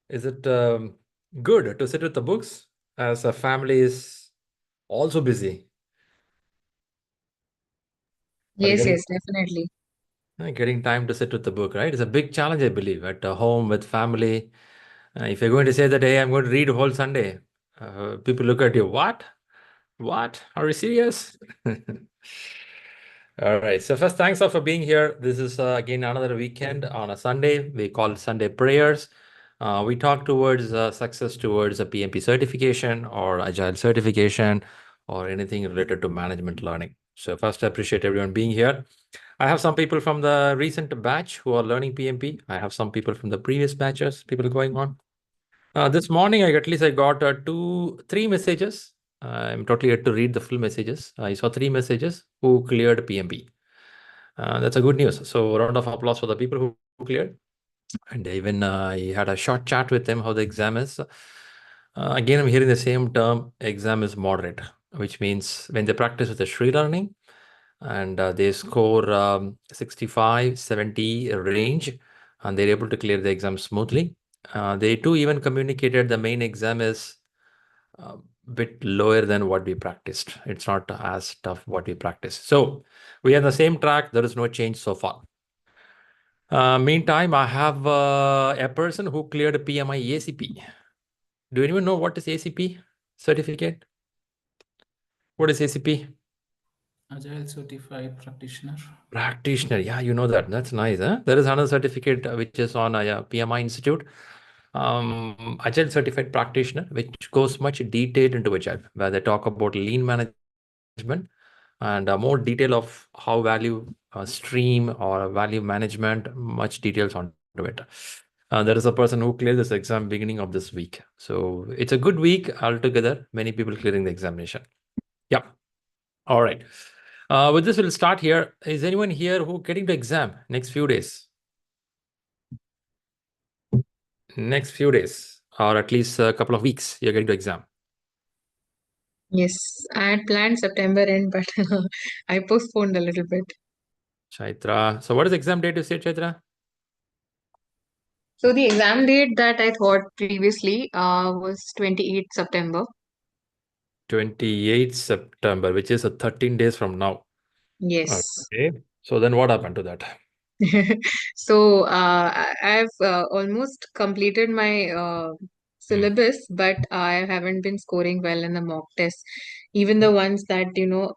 is it good to sit with the books as a family is also busy? Are you Yes, getting yes, definitely. getting time to sit with the book, right? It's a big challenge, I believe, at home with family. If you're going to say that, hey, I'm going to read a whole Sunday, people look at you, what? What? Are you serious? All right. So first, thanks all for being here. This is again another weekend on a Sunday. We call it Sunday prayers. We talk towards success towards a PMP certification or Agile certification or anything related to management learning. So first, I appreciate everyone being here. I have some people from the recent batch who are learning PMP. I have some people from the previous batches, people going on. This morning, at least I got three messages. I'm totally yet to read the full messages. I saw three messages who cleared PMP. That's a good news. So round of applause for the people who cleared. And even I had a short chat with them how the exam is. Again, I'm hearing the same term, exam is moderate, which means when they practice with the ShriLearning and they score 65, 70 range, and they're able to clear the exam smoothly. They too even communicated the main exam is a bit lower than what we practiced. It's not as tough what we practiced. So we are on the same track. There is no change so far. Meantime, I have a person who cleared a PMI-ACP. Do anyone know what is ACP certificate? What is ACP? Agile Certified Practitioner. Practitioner. Yeah, you know that. That's nice. Huh? There is another certificate which is on a PMI Institute. Agile Certified Practitioner, which goes much detailed into Agile, where they talk about lean management and more detail of how value stream or value management, much details onto it. There is a person who cleared this exam beginning of this week. So it's a good week altogether. Many people clearing the examination. Yeah. All right. With this, we'll start here. Is anyone here who getting to exam next few days? Next few days, or at least a couple of weeks, you're getting to exam. Yes, I had planned September end, but I postponed a little bit. Chaitra. So what is the exam date you say, Chaitra? So the exam date that I thought previously was 28th September. 28th September, which is 13 days from now. Yes. Okay. So then what happened to that? So I've almost completed my Hmm. syllabus, but I haven't been scoring well in the mock tests, even the ones that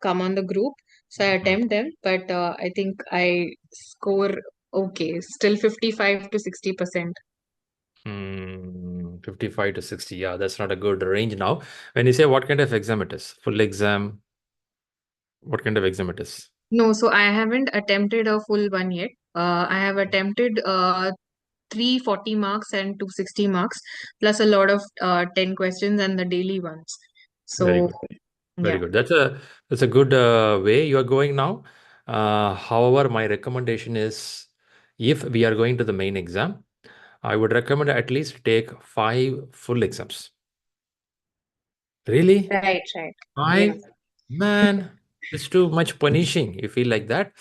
come on the group. So I Hmm. attempt them, but I think I score okay, still 55 to 60%. 55 to 60. Yeah, that's not a good range now. When you say what kind of exam it is, full exam, what kind of exam it is? No, so I haven't attempted a full one yet. I have attempted 340 marks and 260 marks, plus a lot of 10 questions and the daily ones. Very So, good. Very yeah. good. That's a good way you are going now. However, my recommendation is if we are going to the main exam, I would recommend at least take 5 full exams. Really? Right, right. Yeah. 5? Man, it's too much punishing. You feel like that?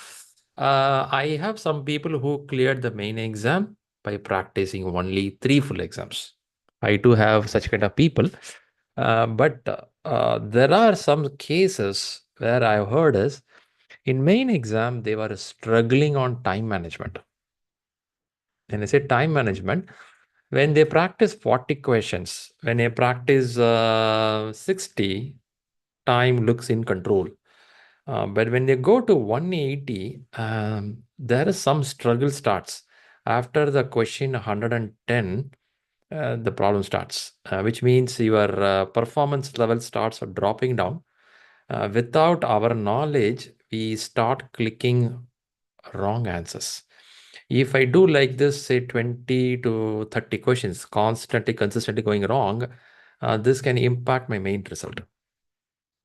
I have some people who cleared the main exam by practicing only 3 full exams. I do have such kind of people. But there are some cases where I've heard is in main exam, they were struggling on time management. When I say time management, when they practice 40 questions, when they practice 60, time looks in control. But when they go to 180, there is some struggle starts. After the question 110, the problem starts, which means your performance level starts dropping down. Without our knowledge, we start clicking wrong answers. If I do like this, say 20 to 30 questions, constantly, consistently going wrong, this can impact my main result.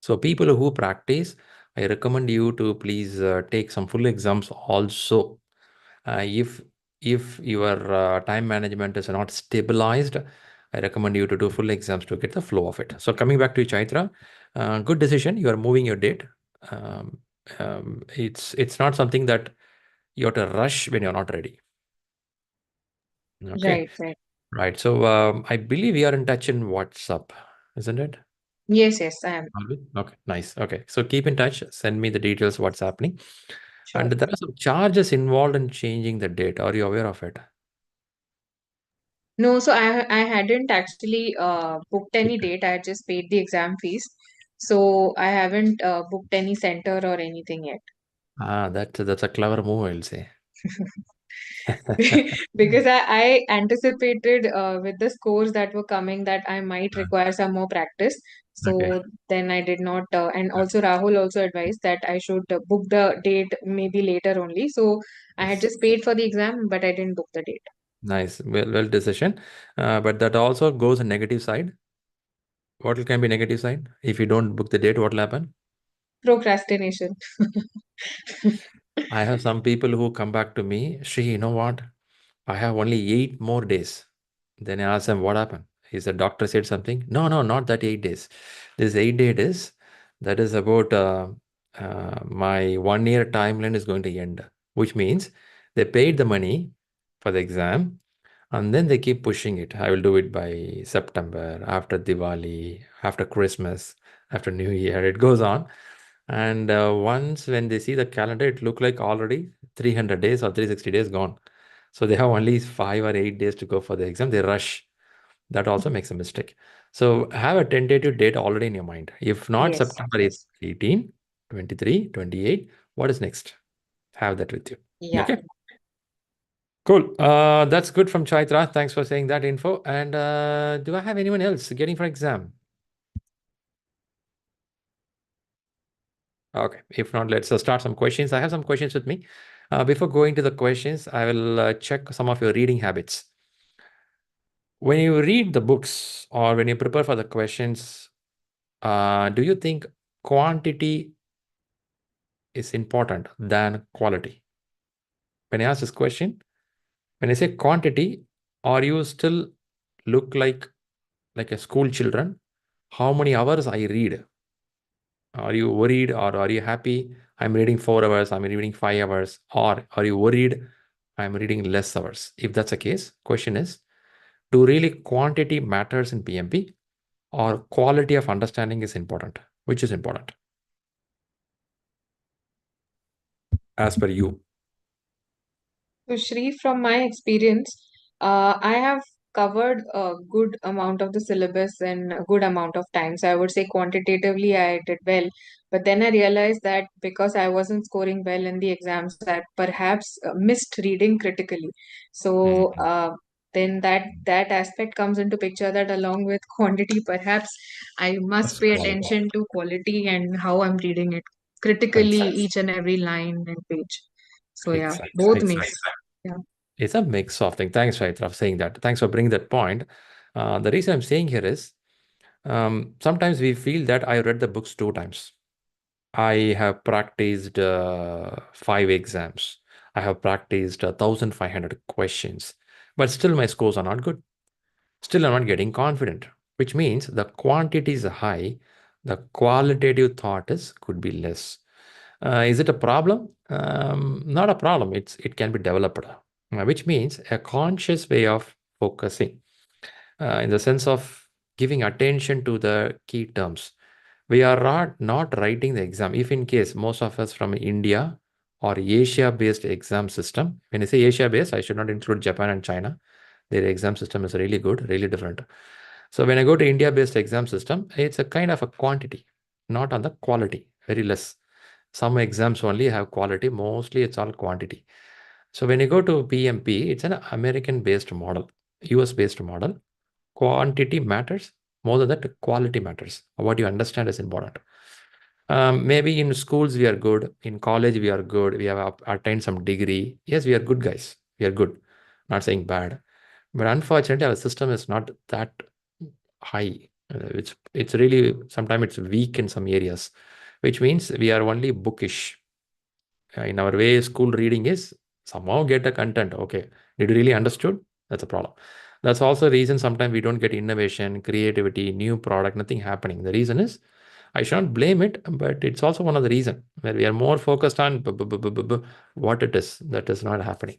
So people who practice, I recommend you to please take some full exams also. If your time management is not stabilized, I recommend you to do full exams to get the flow of it. So coming back to Chaitra, good decision. You are moving your date. Um, it's not something that you have to rush when you're not ready. Okay. Right. Right. So I believe we are in touch in WhatsApp, isn't it? Yes, I am. Are we? Okay, nice. Okay. So keep in touch. Send me the details, what's happening. Sure. And there are some charges involved in changing the date. Are you aware of it? No, so I hadn't actually booked any Okay. date. I had just paid the exam fees. So I haven't booked any center or anything yet. That's a clever move, I'll say. Because I anticipated with the scores that were coming that I might require some more practice. Okay. So then I did not, and also Rahul also advised that I should book the date maybe later only. So I had Yes. just paid for the exam, but I didn't book the date. Nice. Well decision. But that also goes a negative side. What can be negative side? If you don't book the date, what will happen? Procrastination. I have some people who come back to me, Shri, you know what? I have only 8 more days. Then I ask them, what happened? Is the doctor said something? No, no, not that 8 days. This 8 day is that is about my 1 year timeline is going to end, which means they paid the money for the exam and then they keep pushing it. I will do it by September, after Diwali, after Christmas, after New Year. It goes on. And once when they see the calendar, it look like already 300 days or 360 days gone. So they have only 5 or 8 days to go for the exam. They rush. That also makes a mistake. So have a tentative date already in your mind. If not Yes, September yes. 18, 23, 28, what is next? Have that with you. Yeah. Okay. Cool. That's good from Chaitra. Thanks for saying that info. And do I have anyone else getting for exam? Okay. If not, let's start some questions. I have some questions with me. Before going to the questions, I will check some of your reading habits. When you read the books or when you prepare for the questions, do you think quantity is important than quality? When I ask this question, when I say quantity, are you still look like a school children? How many hours I read? Are you worried or are you happy? I'm reading 4 hours, I'm reading 5 hours, or are you worried? I'm reading less hours. If that's the case, question is, do really quantity matters in PMP or quality of understanding is important? Which is important as per you? So, Shri, from my experience, I have covered a good amount of the syllabus in a good amount of time. So, I would say quantitatively, I did well. But then I realized that because I wasn't scoring well in the exams, I perhaps missed reading critically. So, Mhm. then that aspect comes into picture that along with quantity, perhaps I must That's pay quality. attention to quality and how I'm reading it critically, Exactly. each and every line and page. So yeah, Exactly. both Exactly. mix. Yeah. It's a mix of things. Thanks, Raitra, for saying that. Thanks for bringing that point. The reason I'm saying here is sometimes we feel that I read the books 2 times. I have practiced 5 exams. I have practiced 1,500 questions, but still my scores are not good. Still, I'm not getting confident, which means the quantity is high, the qualitative thought is could be less. Is it a problem? Not a problem. It can be developed, which means a conscious way of focusing, in the sense of giving attention to the key terms. We are not writing the exam. If in case most of us from India or Asia-based exam system, when I say Asia-based, I should not include Japan and China. Their exam system is really good, really different. So when I go to India-based exam system, it's a kind of a quantity, not on the quality, very less. Some exams only have quality, mostly it's all quantity. So when you go to PMP, it's an American-based model, US-based model. Quantity matters more than that, quality matters. What you understand is important. Maybe in schools we are good, in college we are good, we have attained some degree. Yes, we are good guys. We are good. Not saying bad. But unfortunately, our system is not that high. It's really sometimes it's weak in some areas, which means we are only bookish. In our way, school reading is somehow get the content. Okay, did you really understood? That's a problem. That's also the reason sometimes we don't get innovation, creativity, new product, nothing happening. The reason is I shan't blame it, but it's also one of the reason where we are more focused on what it is that is not happening.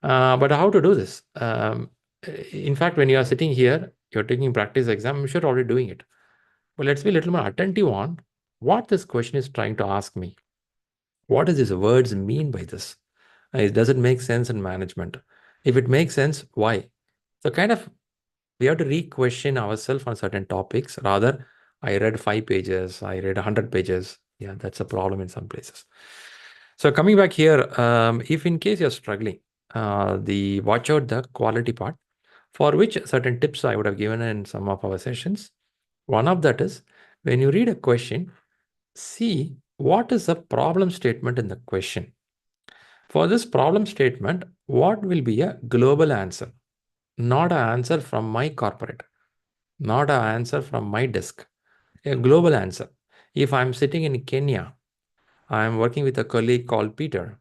But how to do this? In fact, when you are sitting here, you're taking practice exam, I'm sure you're already doing it. But let's be a little more attentive on what this question is trying to ask me. What does these words mean by this? Does it make sense in management? If it makes sense, why? So kind of we have to re-question ourselves on certain topics. Rather, I read 5 pages, I read 100 pages. Yeah, that's a problem in some places. So coming back here, if in case you're struggling, watch out the quality part, for which certain tips I would have given in some of our sessions. One of that is when you read a question, see what is the problem statement in the question. For this problem statement, what will be a global answer? Not an answer from my corporate, not an answer from my desk, a global answer. If I'm sitting in Kenya, I'm working with a colleague called Peter.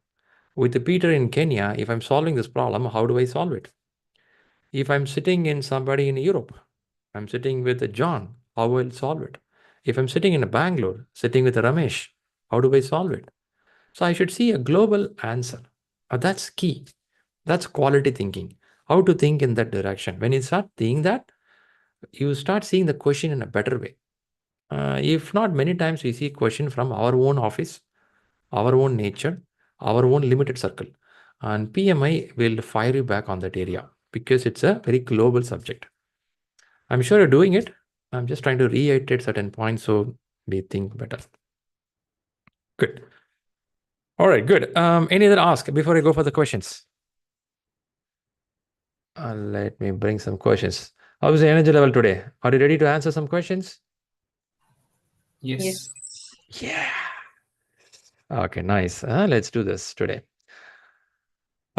With Peter in Kenya, if I'm solving this problem, how do I solve it? If I'm sitting in somebody in Europe, I'm sitting with John, how will I solve it? If I'm sitting in Bangalore, sitting with Ramesh, how do I solve it? So I should see a global answer. That's key. That's quality thinking. How to think in that direction. When you start thinking that, you start seeing the question in a better way. If not, many times we see question from our own office, our own nature, our own limited circle. And PMI will fire you back on that area because it's a very global subject. I'm sure you're doing it. I'm just trying to reiterate certain points so we think better. Good. All right, good. Any other ask before I go for the questions? Let me bring some questions. How is the energy level today? Are you ready to answer some questions? Yes. Yeah. Okay, nice. Let's do this today.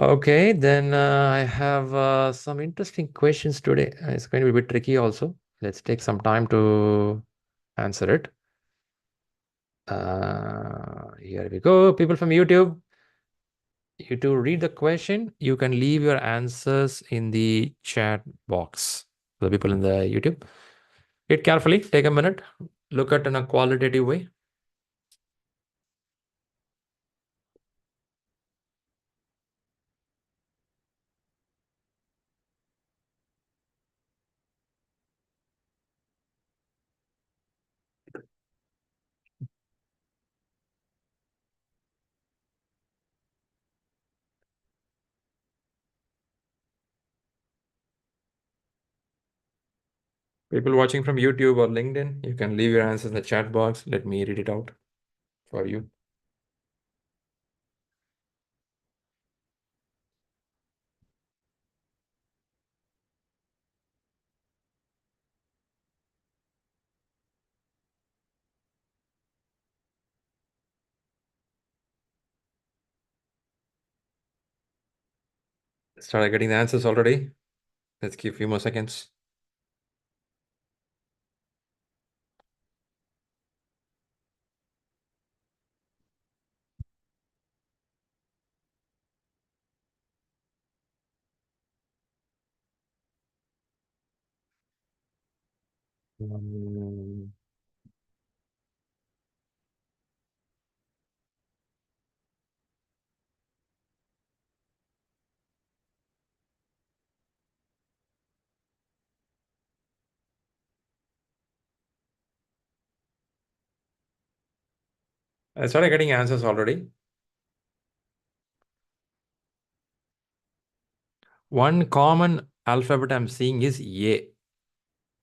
Okay, then I have some interesting questions today. It's going to be a bit tricky also. Let's take some time to answer it. Here we go. People from YouTube, you to read the question, you can leave your answers in the chat box. The people in the YouTube, read carefully, take a minute, look at it in a qualitative way. People watching from YouTube or LinkedIn, you can leave your answers in the chat box. Let me read it out for you. Started getting the answers already. Let's give a few more seconds. I started getting answers already. One common alphabet I'm seeing is A.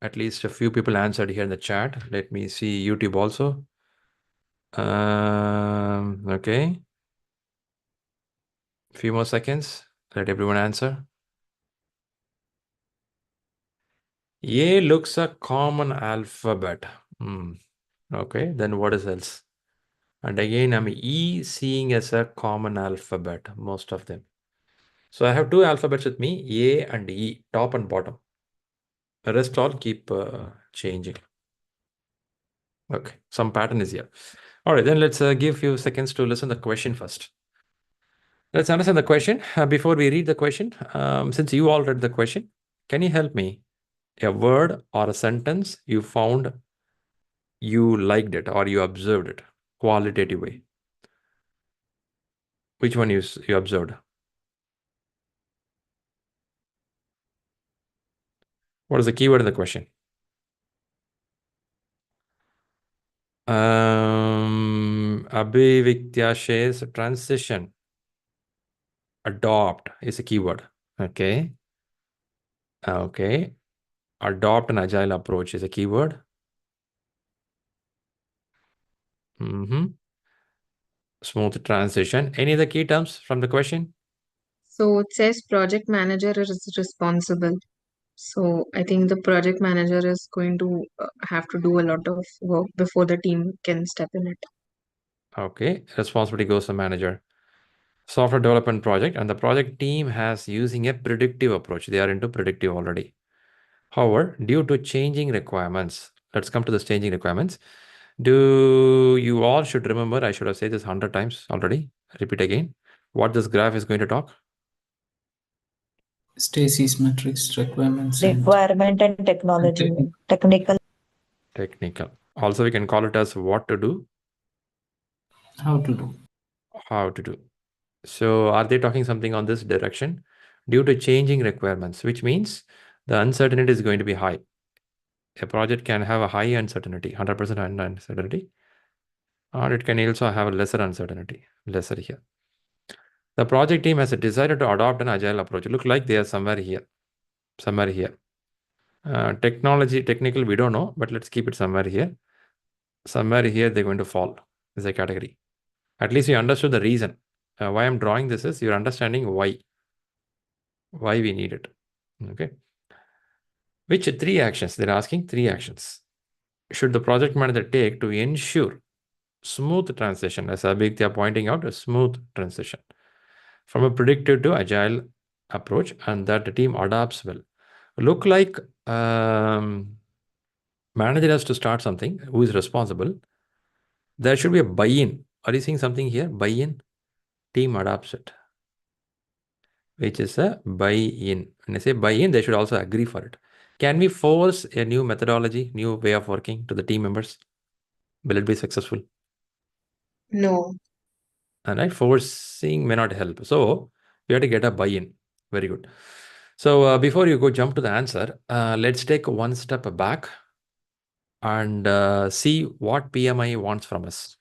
At least a few people answered here in the chat. Let me see YouTube also. Okay. Few more seconds. Let everyone answer. A looks a common alphabet. Okay, then what is else? And again, I'm E seeing as a common alphabet, most of them. So I have two alphabets with me, A and E, top and bottom. The rest all keep changing. Okay, some pattern is here. All right, then let's give a few seconds to listen to the question first. Let's understand the question. Before we read the question, since you all read the question, can you help me? A word or a sentence you found you liked it or you observed it, qualitative way. Which one you observed? What is the keyword in the question? Abhiviktya shares transition. Adopt is a keyword. Okay. Okay. Adopt an agile approach is a keyword. Smooth transition. Any other key terms from the question? So it says project manager is responsible. So I think the project manager is going to have to do a lot of work before the team can step in it. Okay. Responsibility goes to manager. Software development project, and the project team has using a predictive approach. They are into predictive already. However, due to changing requirements, let's come to the changing requirements. Do you all should remember, I should have said this 100 times already. Repeat again. What this graph is going to talk? Stacy's metrics, requirements, Requirement and technology, and technical. Technical. Also, we can call it as what to do, how to do. how to do. So are they talking something on this direction? Due to changing requirements, which means the uncertainty is going to be high. A project can have a high uncertainty, 100% uncertainty, or it can also have a lesser uncertainty, lesser here. The project team has decided to adopt an agile approach. Look like they are somewhere here, somewhere here. Technical, we don't know, but let's keep it somewhere here. Somewhere here, they're going to fall as a category. At least you understood the reason. Why I'm drawing this is you're understanding why we need it. Okay. Which 3 actions? They're asking 3 actions. Should the project manager take to ensure smooth transition? As Abhik, they are pointing out, a smooth transition from a predictive to agile approach, and that the team adapts well. Look like manager has to start something. Who is responsible? There should be a buy-in. Are you seeing something here? Buy-in. Team adapts it, which is a buy-in. When I say buy-in, they should also agree for it. Can we force a new methodology, new way of working to the team members? Will it be successful? No. And right, forcing may not help. So we have to get a buy-in. Very good. So before you go jump to the answer, let's take one step back and see what PMI wants from us.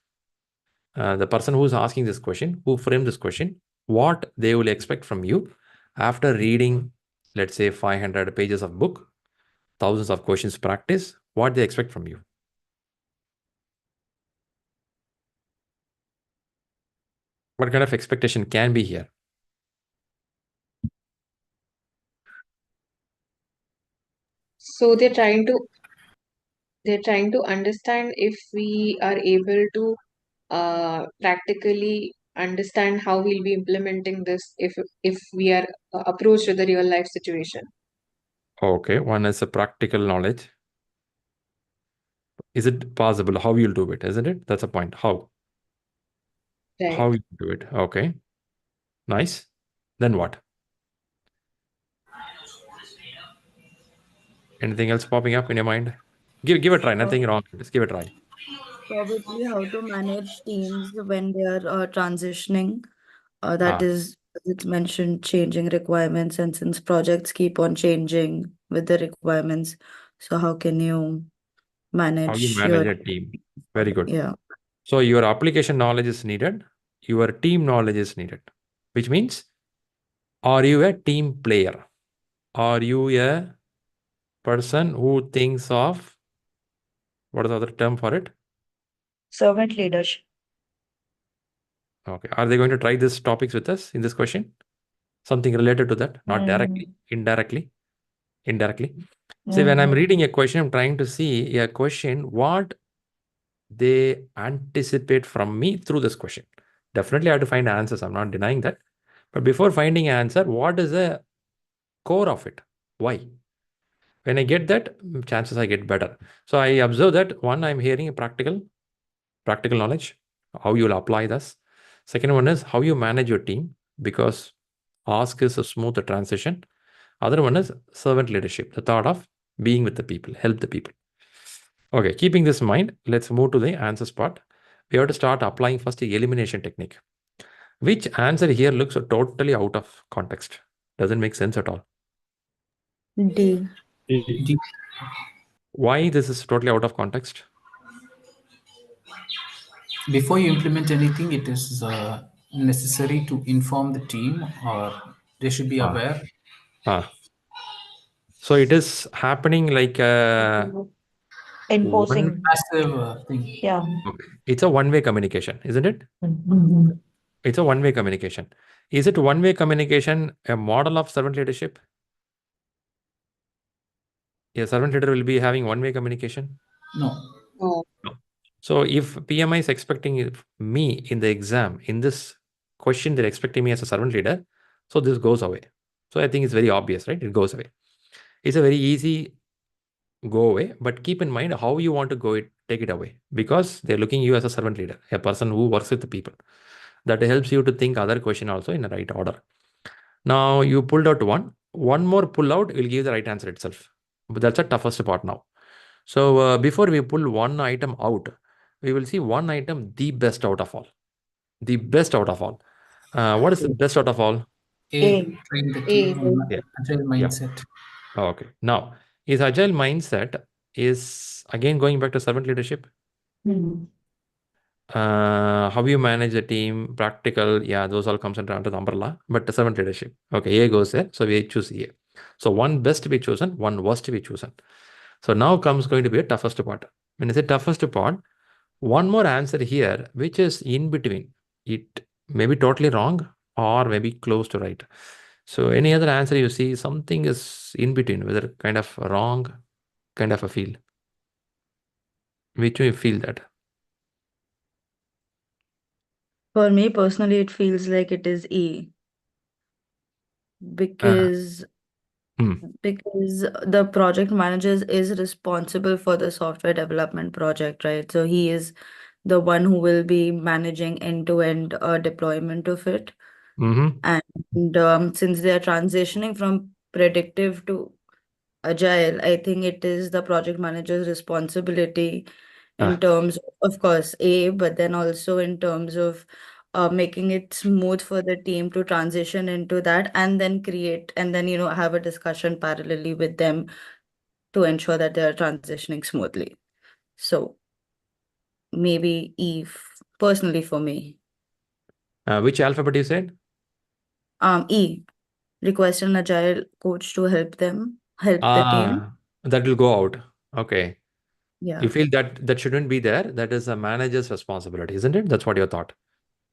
The person who's asking this question, who framed this question, what they will expect from you after reading, let's say, 500 pages of book, thousands of questions practice, what they expect from you. What kind of expectation can be here? So they're trying to understand if we are able to practically understand how we'll be implementing this if we are approached with a real life situation. Okay, one is a practical knowledge. Is it possible? How you'll do it, isn't it? That's a point. How? Right. How you do it. Okay. Nice. Then what? Anything else popping up in your mind? Give a try. Nothing wrong. Just give a try. Probably how to manage teams when they are transitioning. That Ah, is, as it's mentioned, changing requirements, and since projects keep on changing with the requirements, so how can you how you manage manage your a team. Very good. yeah. So your application knowledge is needed. Your team knowledge is needed. Which means, are you a team player? Are you a person who thinks of, what is the other term for it? Servant leadership. Okay. Are they going to try these topics with us in this question? Something related to that, not directly, indirectly. See, when I'm reading a question, I'm trying to see a question, what they anticipate from me through this question. Definitely I have to find answers. I'm not denying that. But before finding an answer, what is the core of it? Why? When I get that, chances I get better. So I observe that one, I'm hearing a practical knowledge, how you'll apply this. Second one is how you manage your team, because ask is a smooth transition. Other one is servant leadership, the thought of being with the people, help the people. Okay, keeping this in mind, let's move to the answers part. We have to start applying first the elimination technique. Which answer here looks totally out of context? Doesn't make sense at all. D. Do- Why this is totally out of context? Before you implement anything, it is necessary to inform the team, or they should be aware. So it is happening like Enforcing. Passive thing. Yeah. okay. It's a one-way communication, isn't it? It's a one-way communication. Is it one-way communication a model of servant leadership? A servant leader will be having one-way communication? No. No. No. So if PMI is expecting me in the exam, in this question, they're expecting me as a servant leader, so this goes away. So I think it's very obvious, right? It goes away. It's a very easy go away, but keep in mind how you want to take it away, because they're looking you as a servant leader, a person who works with the people. That helps you to think other question also in the right order. Now you pulled out one more pull out will give the right answer itself. But that's the toughest part now. So before we pull one item out, we will see one item, the best out of all. The best out of all. What is the best out of all? A, train the team on Yeah. agile mindset. Okay. Now, is agile mindset is again going back to servant leadership? How you manage a team, practical, yeah, those all comes under the umbrella, but the servant leadership. Okay, A goes there, so we choose A. So one best to be chosen, one worst to be chosen. So now comes going to be a toughest part. When I say toughest part, one more answer here, which is in between. It may be totally wrong or maybe close to right. So any other answer you see, something is in between, whether kind of wrong, kind of a feel. Which way you feel that? For me personally, it feels like it is E because Hmm. because the project manager is responsible for the software development project, right? So he is the one who will be managing end-to-end deployment of it. Mm-hmm. And since they are transitioning from predictive to agile, I think it is the project manager's responsibility in terms of course, but then also in terms of making it smooth for the team to transition into that and then have a discussion parallelly with them to ensure that they are transitioning smoothly. So maybe personally for me. Which alphabet you said? E, request an agile coach to help the team. That will go out. Okay. Yeah. You feel that shouldn't be there. That is a manager's responsibility, isn't it? That's what you thought.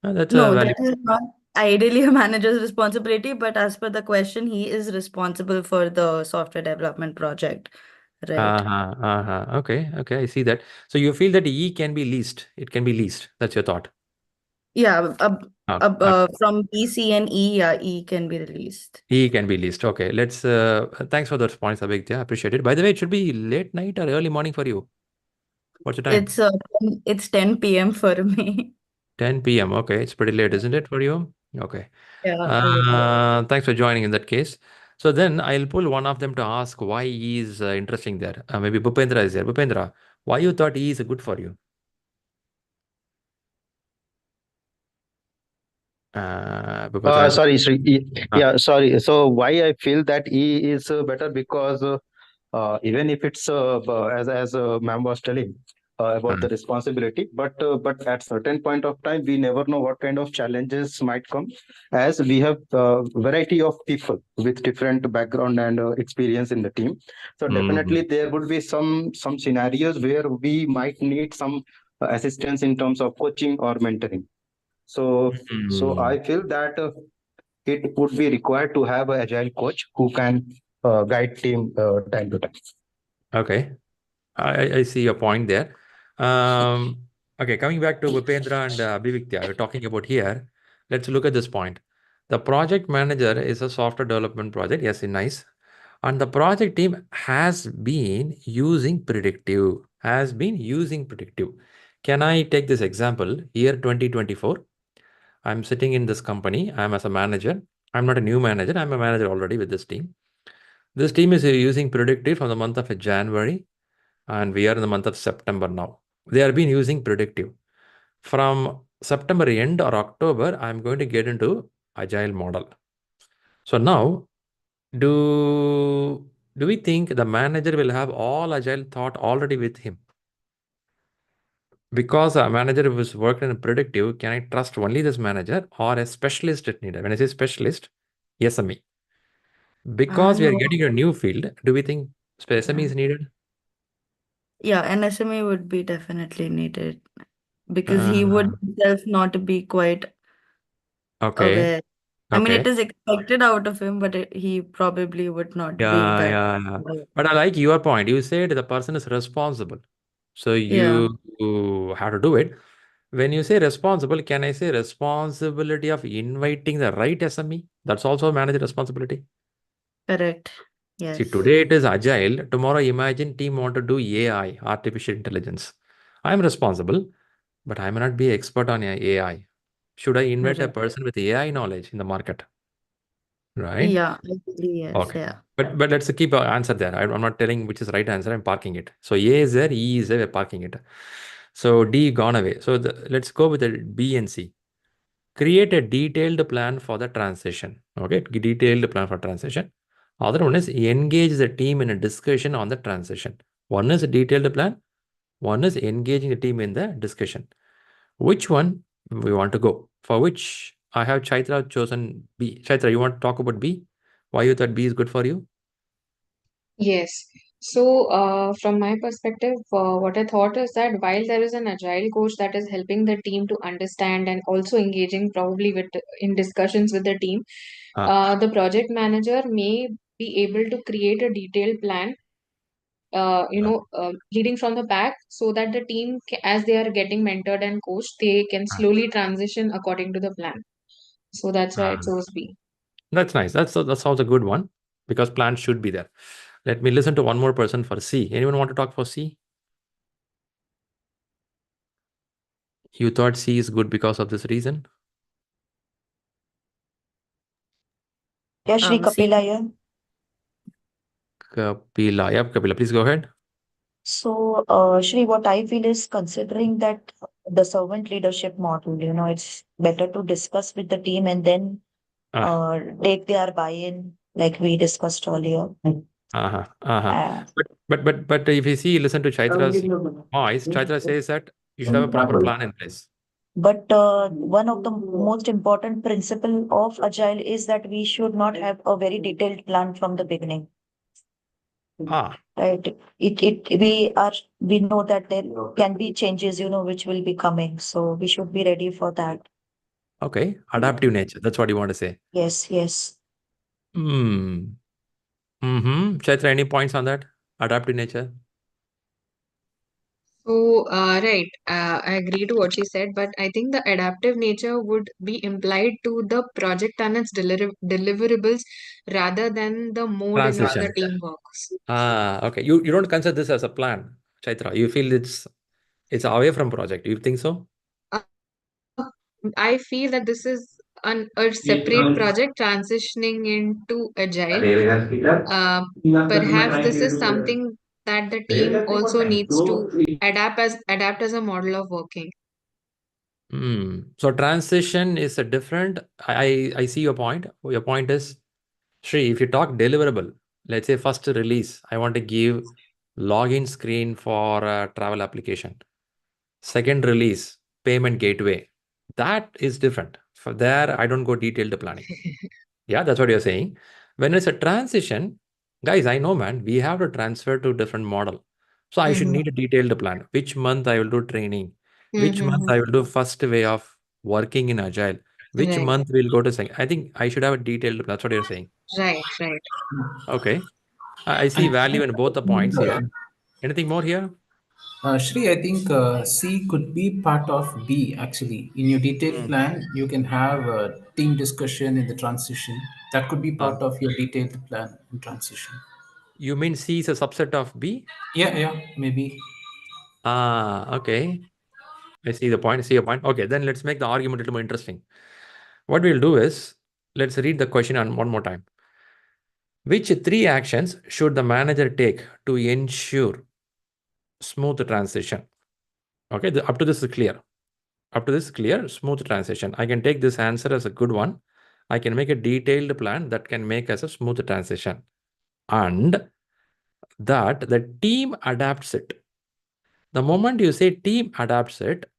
That's a No, that valid. is not ideally a manager's responsibility, but as per the question, he is responsible for the software development project, right? Okay. Okay. I see that. So you feel that E can be least. It can be least. That's your thought. Yeah, Okay. from B, C, and E, yeah, E can be released. E can be least. Okay. Let's. Thanks for those points, Abhigya. Appreciate it. By the way, it should be late night or early morning for you. What's the time? It's 10 p.m. for me. 10 p.m. Okay. It's pretty late, isn't it, for you? Okay. Yeah, a little. Thanks for joining in that case. So then I'll pull one of them to ask why E is interesting there. Maybe Bhupendra is there. Bhupendra, why you thought E is good for you? Bhupendra. Sorry, Shri. Ah, Yeah, sorry. So why I feel that E is better because even if it's as ma'am was telling about the responsibility, but at certain point of time we never know what kind of challenges might come, as we have variety of people with different background and experience in the team. So definitely there would be some scenarios where we might need some assistance in terms of coaching or mentoring. So I feel that it would be required to have an agile coach who can guide team time to time. Okay. I see your point there. Okay, coming back to Bhupendra and Abhiviktya, we're talking about here. Let's look at this point. The project manager is a software development project. Yes, nice. And the project team has been using predictive. Can I take this example? Year 2024, I'm sitting in this company. I'm as a manager. I'm not a new manager. I'm a manager already with this team. This team is using predictive from the month of January, and we are in the month of September now. They are being using predictive. From September end or October, I'm going to get into agile model. So now, do do we think the manager will have all agile thought already with him? Because a manager who is working in predictive, can I trust only this manager or a specialist is needed? When I say specialist, SME. Because we are No. getting a new field, do we think SME is needed? Yeah, an SME would be definitely needed because he Uh, would himself not be quite okay. aware. I mean, Okay. it is expected out of him, but he probably would not be Yeah, that yeah. aware. But I like your point. You said the person is responsible. So Yeah, you have to do it. When you say responsible, can I say responsibility of inviting the right SME? That's also manager responsibility. correct. See, Yes, today it is agile. Tomorrow, imagine team want to do AI, artificial intelligence. I'm responsible, but I may not be expert on AI. Should I invite a correct. person with AI knowledge in the market? Right? Yeah, actually, yes, Okay. yeah. But let's keep an answer there. I'm not telling which is right answer. I'm parking it. So A is there, E is there, we're parking it. So D gone away. So let's go with the B and C. Create a detailed plan for the transition. Okay, detailed plan for transition. Other one is engage the team in a discussion on the transition. One is a detailed plan. One is engaging the team in the discussion. Which one we want to go? For which I have Chaitra chosen B. Chaitra, you want to talk about B? Why you thought B is good for you? Yes. So, from my perspective, what I thought is that while there is an agile coach that is helping the team to understand and also engaging probably with in discussions with the team, Ah, the project manager may be able to create a detailed plan, leading from the back so that the team, as they are getting mentored and coached, they can ah, slowly transition according to the plan. So that's why ah. I chose B. That's nice. That sounds a good one because plans should be there. Let me listen to one more person for C. Anyone want to talk for C? You thought C is good because of this reason? Yeah, Shri See, Kapila here. Kapila. Yep, Kapila, please go ahead. So, Shri, what I feel is considering that the servant leadership model, it's better to discuss with the team and then Ah, take their buy-in, like we discussed earlier. uh-huh, uh-huh. Uh, But if you see, listen to Chaitra's voice, Chaitra says that you should have a proper plan in place. but one of the most important principle of Agile is that we should not have a very detailed plan from the beginning. Ah, Right. We know that there can be changes, which will be coming. So we should be ready for that. okay. Adaptive nature. That's what you want to say. Yes, yes. Hmm. Mm-hmm. Chaitra, any points on that? Adaptive nature? So, right, I agree to what she said, but I think the adaptive nature would be implied to the project and its deliverables rather than the mode in which the Transition. team works. Ah, okay. You don't consider this as a plan, Chaitra. You feel it's away from project. You think so? Uh, I feel that this is a separate project transitioning into agile. Uh, Perhaps this is something that the team also needs to adapt as a model of working. Hmm. So transition is a different. I see your point. Your point is, Shri, if you talk deliverable, let's say first release, I want to give login screen for a travel application. Second release, payment gateway. That is different. For there, I don't go detailed planning. Yeah, that's what you're saying. When it's a transition, guys, I know, man, we have to transfer to different model. So I should Mm-hmm. need a detailed plan. Which month I will do training? Which month Mm-hmm. I will do first way of working in agile? Which Right, month we'll go to second? I think I should have a detailed plan. That's what you're saying. right. Okay. I see And value in both the points here. Anything more here? Shri, I think C could be part of B actually. In your detailed Mm. plan, you can have a team discussion in the transition. That could be Uh, part of your detailed plan in transition. you mean C is a subset of B? Yeah, maybe. Ah, okay. I see the point. I see your point. Okay, then let's make the argument a little more interesting. What we'll do is, let's read the question on one more time. Which three actions should the manager take to ensure smooth transition? Okay, up to this is clear. Up to this clear, smooth transition. I can take this answer as a good one. I can make a detailed plan that can make us a smooth transition. And that the team adapts it. The moment you say team adapts it,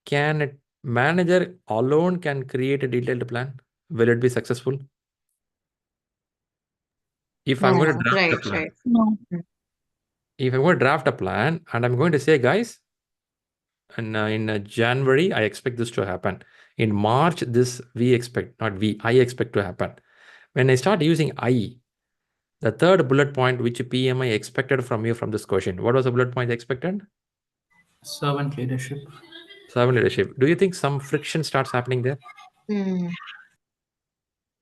can a manager alone can create a detailed plan? Will it be successful? If I'm going to No, draft a right, plan, right. No. if I'm going to draft a plan and I'm going to say, guys, and in January, I expect this to happen. In March, this we expect, not we, I expect to happen. When I start using I, the third bullet point, which PMI expected from you from this question, what was the bullet point expected? Servant leadership. Servant leadership. Do you think some friction starts happening there? Hmm.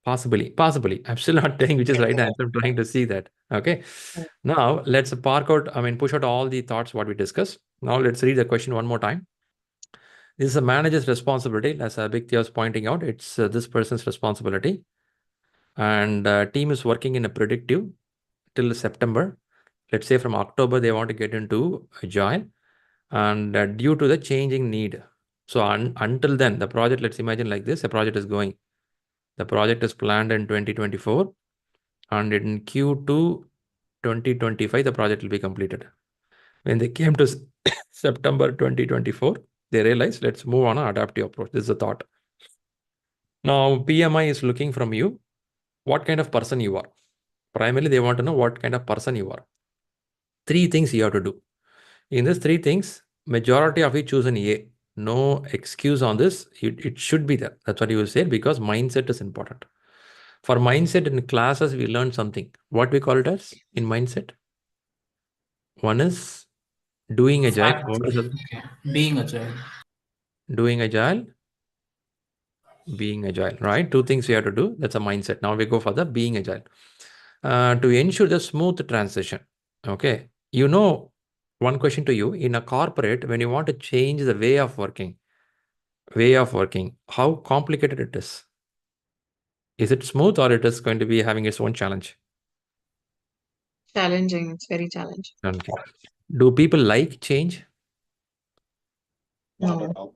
Possibly, possibly. I'm still not telling which is right answer. I'm trying to see that. Okay. Now let's push out all the thoughts what we discussed. Now let's read the question one more time. This is a manager's responsibility. As Abhikti was pointing out, it's this person's responsibility. And team is working in a predictive till September. Let's say from October, they want to get into Agile. And due to the changing need. So until then, the project, let's imagine like this, a project is going. The project is planned in 2024. And in Q2 2025, the project will be completed. When they came to September 2024, they realized, let's move on an adaptive approach. This is the thought. Now, PMI is looking from you what kind of person you are. Primarily, they want to know what kind of person you are. 3 things you have to do. In these 3 things, majority of you choose an A. No excuse on this. It should be there. That's what you will say because mindset is important. For mindset in classes, we learn something. What we call it as in mindset? One is doing agile. What is it? Okay. Being agile. Doing agile, being agile, right? 2 things we have to do. That's a mindset. Now we go for the being agile. To ensure the smooth transition. Okay. One question to you. In a corporate, when you want to change the way of working, how complicated it is? Is it smooth or it is going to be having its own challenge? Challenging. It's very challenging. Okay. Do people like change? No.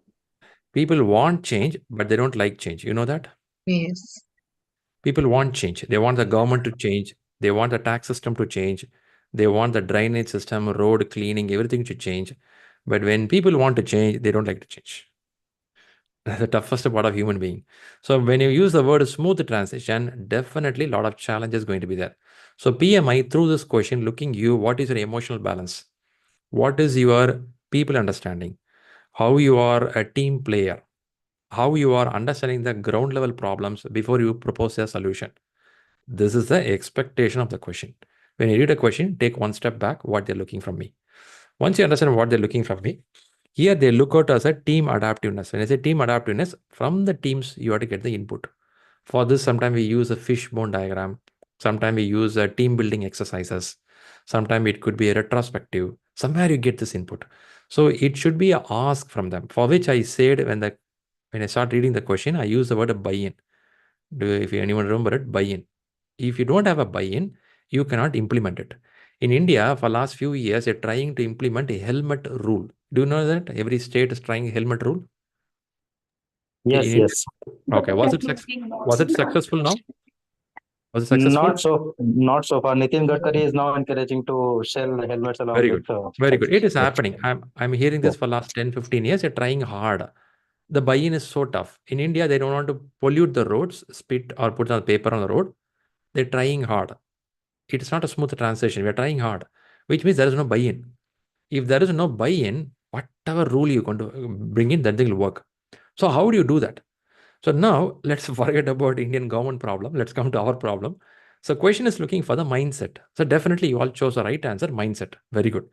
People want change, but they don't like change. You know that? Yes. People want change. They want the government to change. They want the tax system to change. They want the drainage system, road cleaning, everything to change. But when people want to change, they don't like to change. That's the toughest part of human being. So when you use the word smooth transition, definitely a lot of challenges going to be there. So PMI, through this question, looking you, what is your emotional balance? What is your people understanding? How you are a team player? How you are understanding the ground level problems before you propose a solution? This is the expectation of the question. When you read a question, take one step back, what they're looking from me. Once you understand what they're looking from me, here they look out as a team adaptiveness. When I say team adaptiveness, from the teams, you have to get the input. For this, sometimes we use a fishbone diagram. Sometimes we use team building exercises. Sometimes it could be a retrospective. Somewhere you get this input. So it should be a ask from them, for which I said when I start reading the question, I use the word buy-in. If anyone remember it, buy-in. If you don't have a buy-in, you cannot implement it. In India, for last few years, they're trying to implement a helmet rule. Do you know that every state is trying a helmet rule? In Yes, India? yes. Okay. Was it successful now? Was it successful? Not so far. Nitin Gadkari is now encouraging to sell helmets along Very with good. Very good. It is yeah. happening. I'm hearing Yeah. this for last 10, 15 years. They're trying hard. The buy-in is so tough. In India, they don't want to pollute the roads, spit or put on paper on the road. They're trying hard. It is not a smooth transition. We're trying hard, which means there is no buy-in. If there is no buy-in, whatever rule you're going to bring in, that thing will work. So how do you do that? So now let's forget about Indian government problem. Let's come to our problem. So question is looking for the mindset. So definitely you all chose the right answer, mindset. Very good.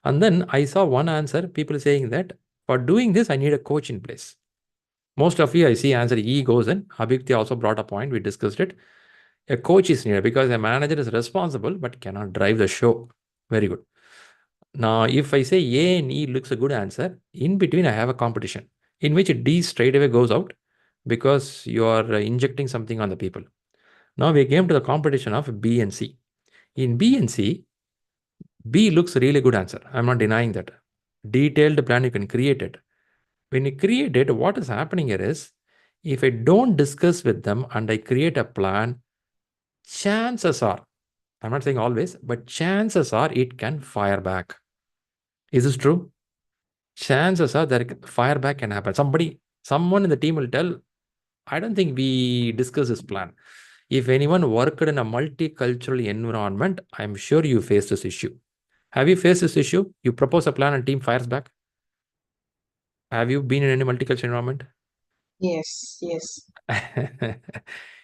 And then I saw one answer, people saying that for doing this, I need a coach in place. Most of you, I see answer E goes in. Abhikti also brought a point. We discussed it. A coach is needed because a manager is responsible but cannot drive the show. Very good. Now, if I say A and E looks a good answer, in between I have a competition in which D straight away goes out because you are injecting something on the people. Now we came to the competition of B and C. In B and C, B looks really good answer. I'm not denying that. Detailed plan, you can create it. When you create it, what is happening here is, if I don't discuss with them and I create a plan, chances are I'm not saying always, but chances are it can fire back. Is this true? Chances are that fire back can happen. Someone in the team will tell, I don't think we discuss this plan. If anyone worked in a multicultural environment, I'm sure you face this issue. Have you faced this issue? You propose a plan and team fires back? Have you been in any multicultural environment? Yes, yes.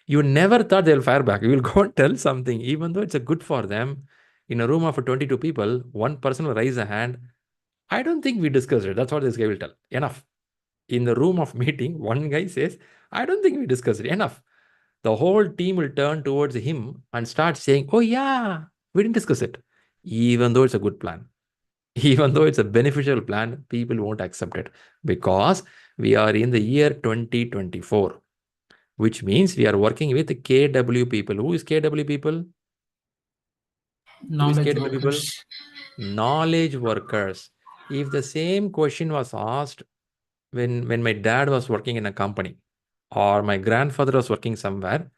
You never thought they'll fire back. You will go and tell something, even though it's a good for them. In a room of 22 people, one person will raise a hand. I don't think we discussed it. That's what this guy will tell. Enough. In the room of meeting, one guy says, I don't think we discussed it. Enough. The whole team will turn towards him and start saying, oh yeah, we didn't discuss it. Even though it's a good plan. Even though it's a beneficial plan, people won't accept it because we are in the year 2024, which means we are working with KW people. Who is KW people? Who is Knowledge KW people? workers. Knowledge workers. If the same question was asked when my dad was working in a company or my grandfather was working somewhere,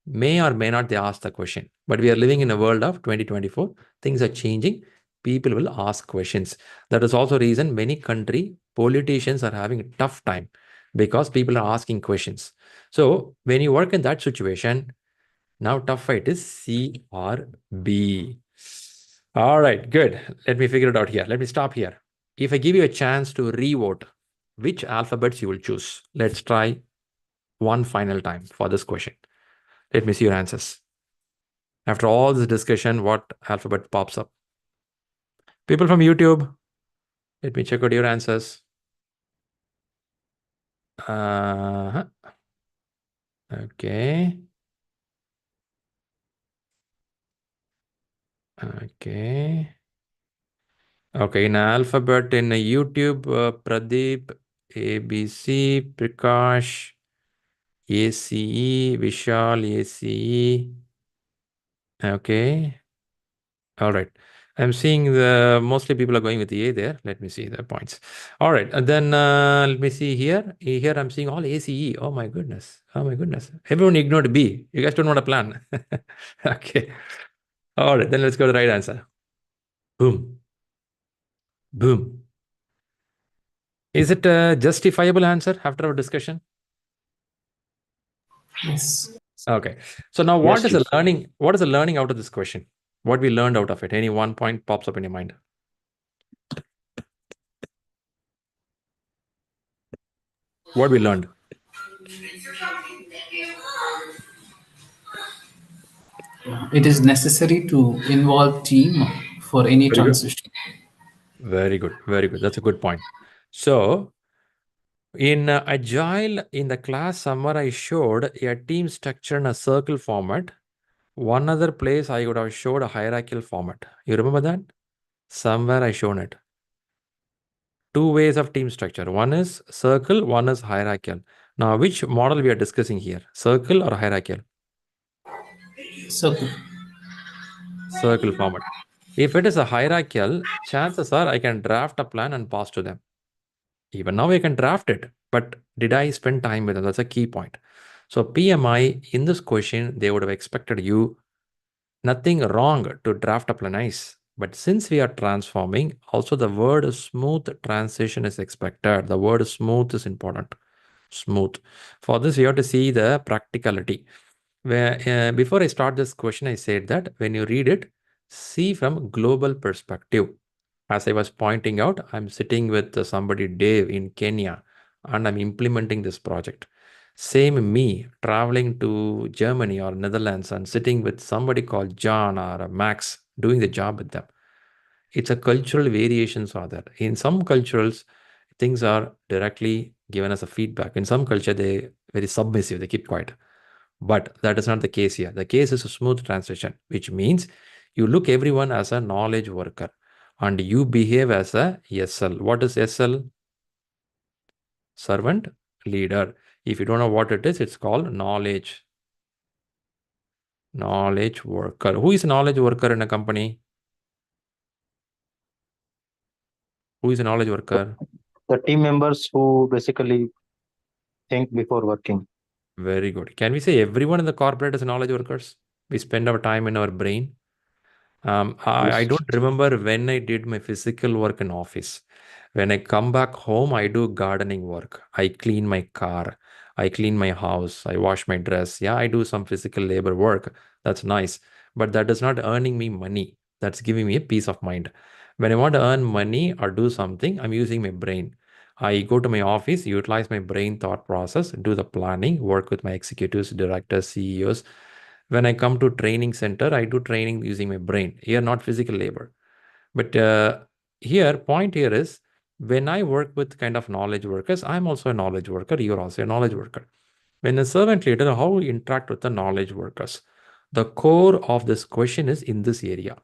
may or may not they ask the question. But we are living in a world of 2024. Things are changing. People will ask questions. That is also reason many country politicians are having a tough time because people are asking questions. So when you work in that situation, now tough fight is C or B. All right, good. Let me figure it out here. Let me stop here. If I give you a chance to re-vote, which alphabets you will choose? Let's try one final time for this question. Let me see your answers. After all this discussion, what alphabet pops up? People from YouTube, let me check out your answers. Okay. Okay. Okay, in alphabet, in YouTube, Pradeep, ABC, Prakash, ACE, Vishal, ACE. Okay. All right. I'm seeing the mostly people are going with the A there. Let me see the points. All right. And then let me see here. Here I'm seeing all ACE. Oh my goodness. Oh my goodness. Everyone ignored B. You guys don't want a plan. Okay. All right. Then let's go to the right answer. Boom. Boom. Is it a justifiable answer after our discussion? Yes. Okay. So now Yes, what is the yes. learning? What is the learning out of this question? What we learned out of it? Any one point pops up in your mind? What we learned? It is necessary to involve team for any Very good. transition. Very good. Very good. That's a good point. So in Agile, in the class somewhere I showed a team structure in a circle format. One other place I would have showed a hierarchical format. You remember that? Somewhere I shown it. Two ways of team structure. One is circle, one is hierarchical. Now, which model we are discussing here? Circle or hierarchical? Circle. Circle format. If it is a hierarchical, chances are I can draft a plan and pass to them. Even now I can draft it, but did I spend time with them? That's a key point. So PMI, in this question, they would have expected you nothing wrong to draft up a nice. But since we are transforming, also the word smooth transition is expected. The word smooth is important. Smooth. For this, we have to see the practicality. Where before I start this question, I said that when you read it, see from global perspective. As I was pointing out, I'm sitting with somebody, Dave, in Kenya, and I'm implementing this project. Same me traveling to Germany or Netherlands and sitting with somebody called John or Max doing the job with them. It's a cultural variations are there. In some cultures, things are directly given as a feedback. In some culture, they very submissive, they keep quiet. But that is not the case here. The case is a smooth transition, which means you look everyone as a knowledge worker and you behave as a SL. What is SL? Servant leader. If you don't know what it is, it's called knowledge worker. Who is a knowledge worker in a company? Who is a knowledge worker? The team members who basically think before working. Very good. Can we say everyone in the corporate is knowledge workers? We spend our time in our brain. I Yes. don't remember when I did my physical work in office. When I come back home, I do gardening work. I clean my car. I clean my house. I wash my dress. Yeah, I do some physical labor work. That's nice. But that is not earning me money. That's giving me a peace of mind. When I want to earn money or do something, I'm using my brain. I go to my office, utilize my brain thought process, do the planning, work with my executives, directors, CEOs. When I come to training center, I do training using my brain. Here, not physical labor. But point here is when I work with kind of knowledge workers, I'm also a knowledge worker. You're also a knowledge worker. When a servant leader, how we interact with the knowledge workers? The core of this question is in this area.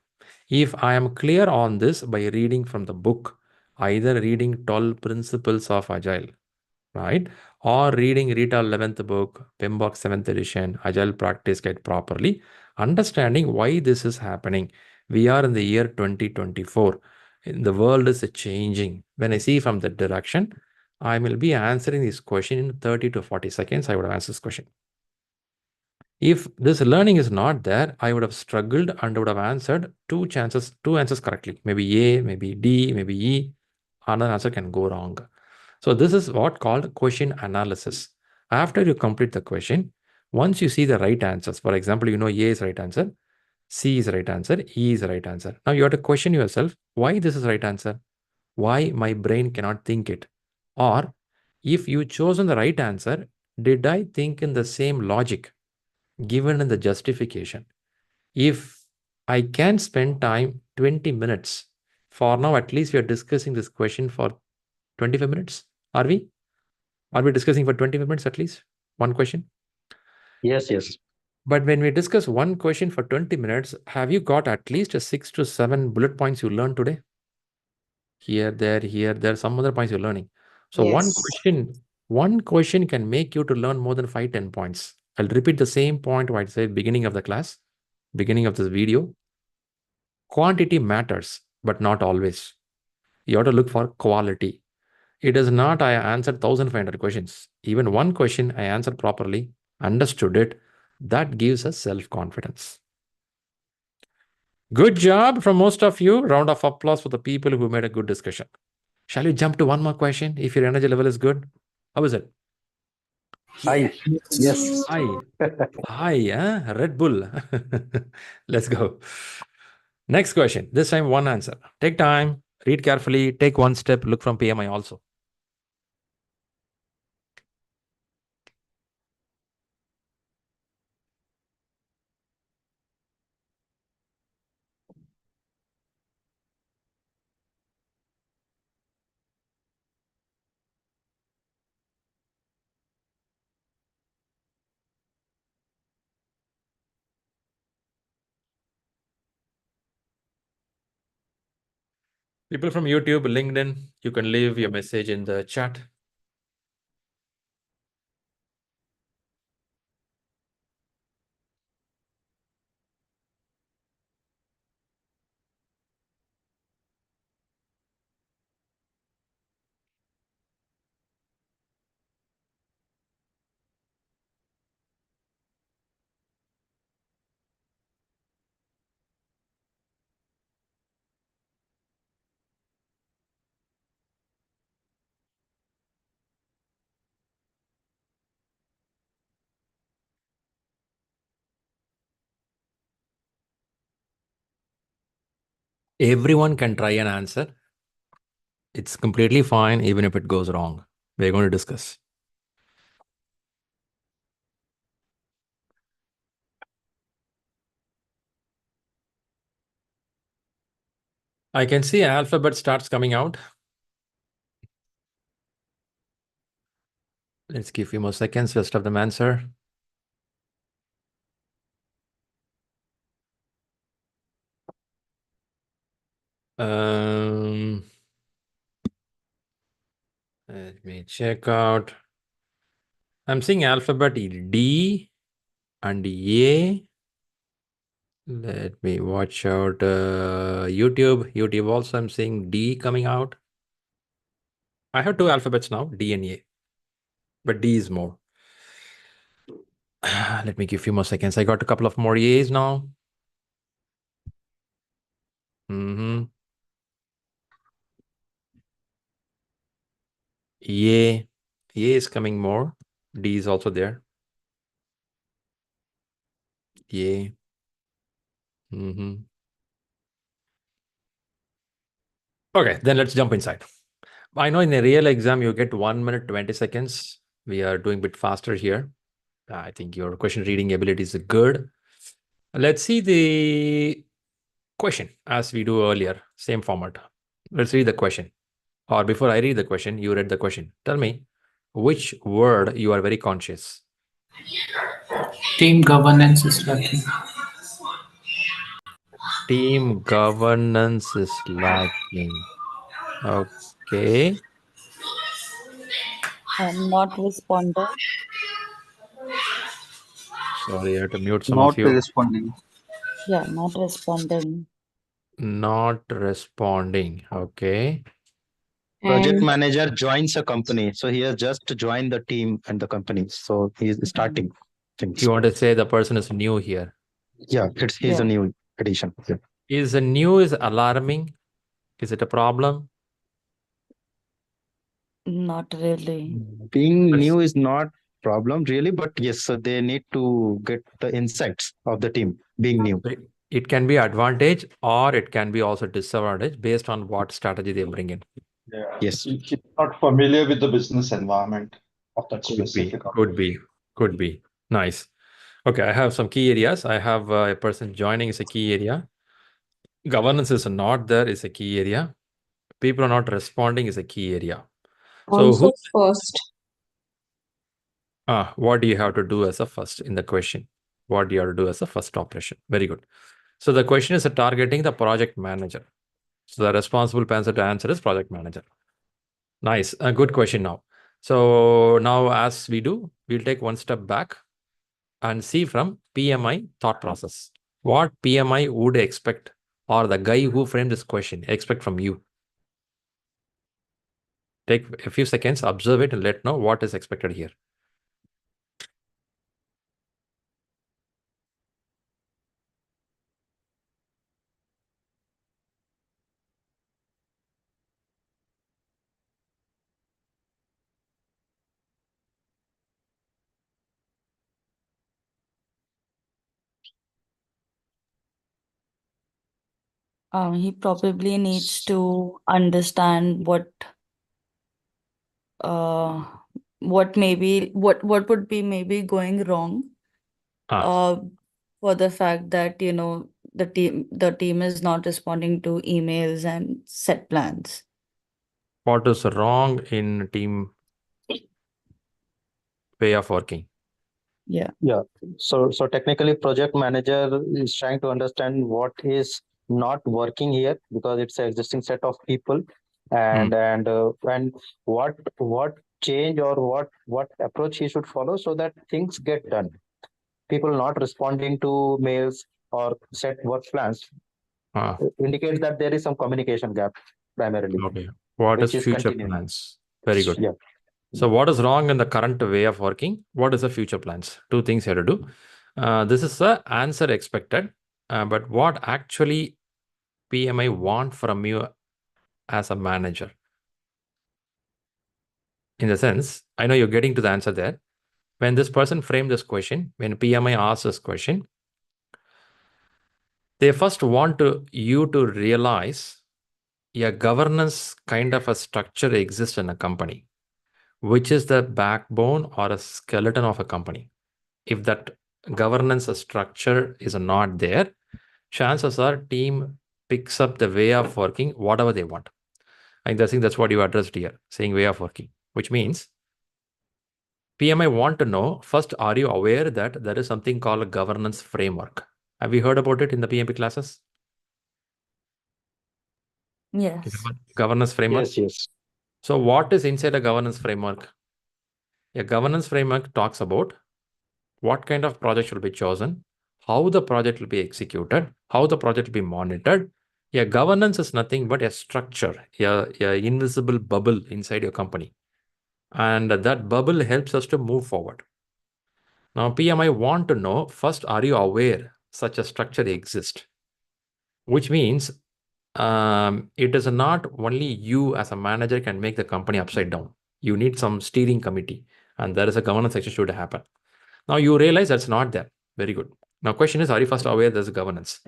If I am clear on this by reading from the book, either reading 12 principles of Agile, right? Or reading Rita 11th book, PMBOK 7th edition, Agile Practice Guide properly, understanding why this is happening. We are in the year 2024. The world is changing. When I see from that direction, I will be answering this question in 30 to 40 seconds. I would have answered this question. If this learning is not there, I would have struggled and would have answered two answers correctly. Maybe A, maybe D, maybe E. Another answer can go wrong. So this is what called question analysis. After you complete the question, once you see the right answers, for example, you know A is right answer, C is right answer, E is right answer. Now you have to question yourself, why this is right answer? Why my brain cannot think it? Or if you chosen the right answer, did I think in the same logic given in the justification? If I can spend time 20 minutes, for now at least we are discussing this question for 25 minutes. Are we? Are we discussing for 25 minutes at least? One question? Yes, yes. But when we discuss one question for 20 minutes, have you got at least a 6 to 7 bullet points you learned today? Here, there, some other points you're learning. So Yes. one question can make you to learn more than 5, 10 points. I'll repeat the same point what I said beginning of the class, beginning of this video. Quantity matters, but not always. You have to look for quality. It is not I answered 1,500 questions. Even one question I answered properly, understood it, that gives us self-confidence. Good job from most of you. Round of applause for the people who made a good discussion. Shall we jump to one more question if your energy level is good? How is it? Hi. Yes. Hi. Hi, Red Bull. Let's go. Next question. This time, one answer. Take time, read carefully, take one step, look from PMI also. People from YouTube, LinkedIn, you can leave your message in the chat. Everyone can try and answer. It's completely fine, even if it goes wrong. We're going to discuss. I can see alphabet starts coming out. Let's give a few more seconds. Rest of them answer. Let me check out. I'm seeing alphabet D and A. Let me watch out. YouTube. YouTube also, I'm seeing D coming out. I have two alphabets now, D and A. But D is more. Let me give a few more seconds. I got a couple of more A's now. Mm-hmm. A is coming more. D is also there. A. Mm-hmm. Okay, then let's jump inside. I know in a real exam, you get 1 minute, 20 seconds. We are doing a bit faster here. I think your question reading ability is good. Let's see the question as we do earlier, same format. Let's read the question. Or before I read the question, you read the question. Tell me which word you are very conscious. Team governance is lacking. Team governance is lacking. Okay. Not responding. Sorry, I have to mute some of Not you. responding. Yeah, not responding. Not responding. Okay. Project And manager joins a company, so he has just joined the team and the company, so he's starting things. You want to say the person is new here. Yeah, he's a Yeah. new addition. Yeah. Is the new is alarming? Is it a problem? Not really. Being Yes. new is not problem really, but yes, so they need to get the insights of the team being new. It can be advantage or it can be also disadvantage based on what strategy they bring in. Yeah. Yes. He's not familiar with the business environment of that specific Could be. Nice. Okay, I have some key areas. I have a person joining is a key area. Governance is not there is a key area. People are not responding is a key area. So also first, what do you have to do as a first in the question? What do you have to do as a first operation? Very good. So the question is targeting the project manager. So the responsible person to answer is project manager. Nice. A good question now. So now as we do, we'll take one step back and see from PMI thought process. What PMI would expect or the guy who framed this question expect from you? Take a few seconds, observe it and let know what is expected here. He probably needs to understand uh what would be maybe going wrong uh for the fact that the team is not responding to emails and set plans. What is wrong in team way of working? Yeah. Yeah. So technically project manager is trying to understand what is not working here because it's an existing set of people and what change or what approach he should follow so that things get done. People not responding to mails or set work plans indicates that there is some communication gap primarily. Okay. What is which is future continuing. plans? Very good. Yeah. So what is wrong in the current way of working? What is the future plans? Two things you have to do. This is the answer expected, but what actually PMI want from you as a manager? In the sense, I know you're getting to the answer there. When this person framed this question, when PMI asks this question, they first want you to realize a governance kind of a structure exists in a company, which is the backbone or a skeleton of a company. If that governance structure is not there, chances are team picks up the way of working, whatever they want. I think that's what you addressed here, saying way of working, which means PMI want to know, first, are you aware that there is something called a governance framework? Have you heard about it in the PMP classes? Yes. Governance framework? Yes. So what is inside a governance framework? A governance framework talks about what kind of project should be chosen, how the project will be executed, how the project will be monitored. Yeah, governance is nothing but a structure, a invisible bubble inside your company. And that bubble helps us to move forward. Now, PMI want to know, first, are you aware such a structure exists? Which means it is not only you as a manager can make the company upside down. You need some steering committee, and there is a governance section should happen. Now you realize that's not there. Very good. Now question is, are you first aware there's governance?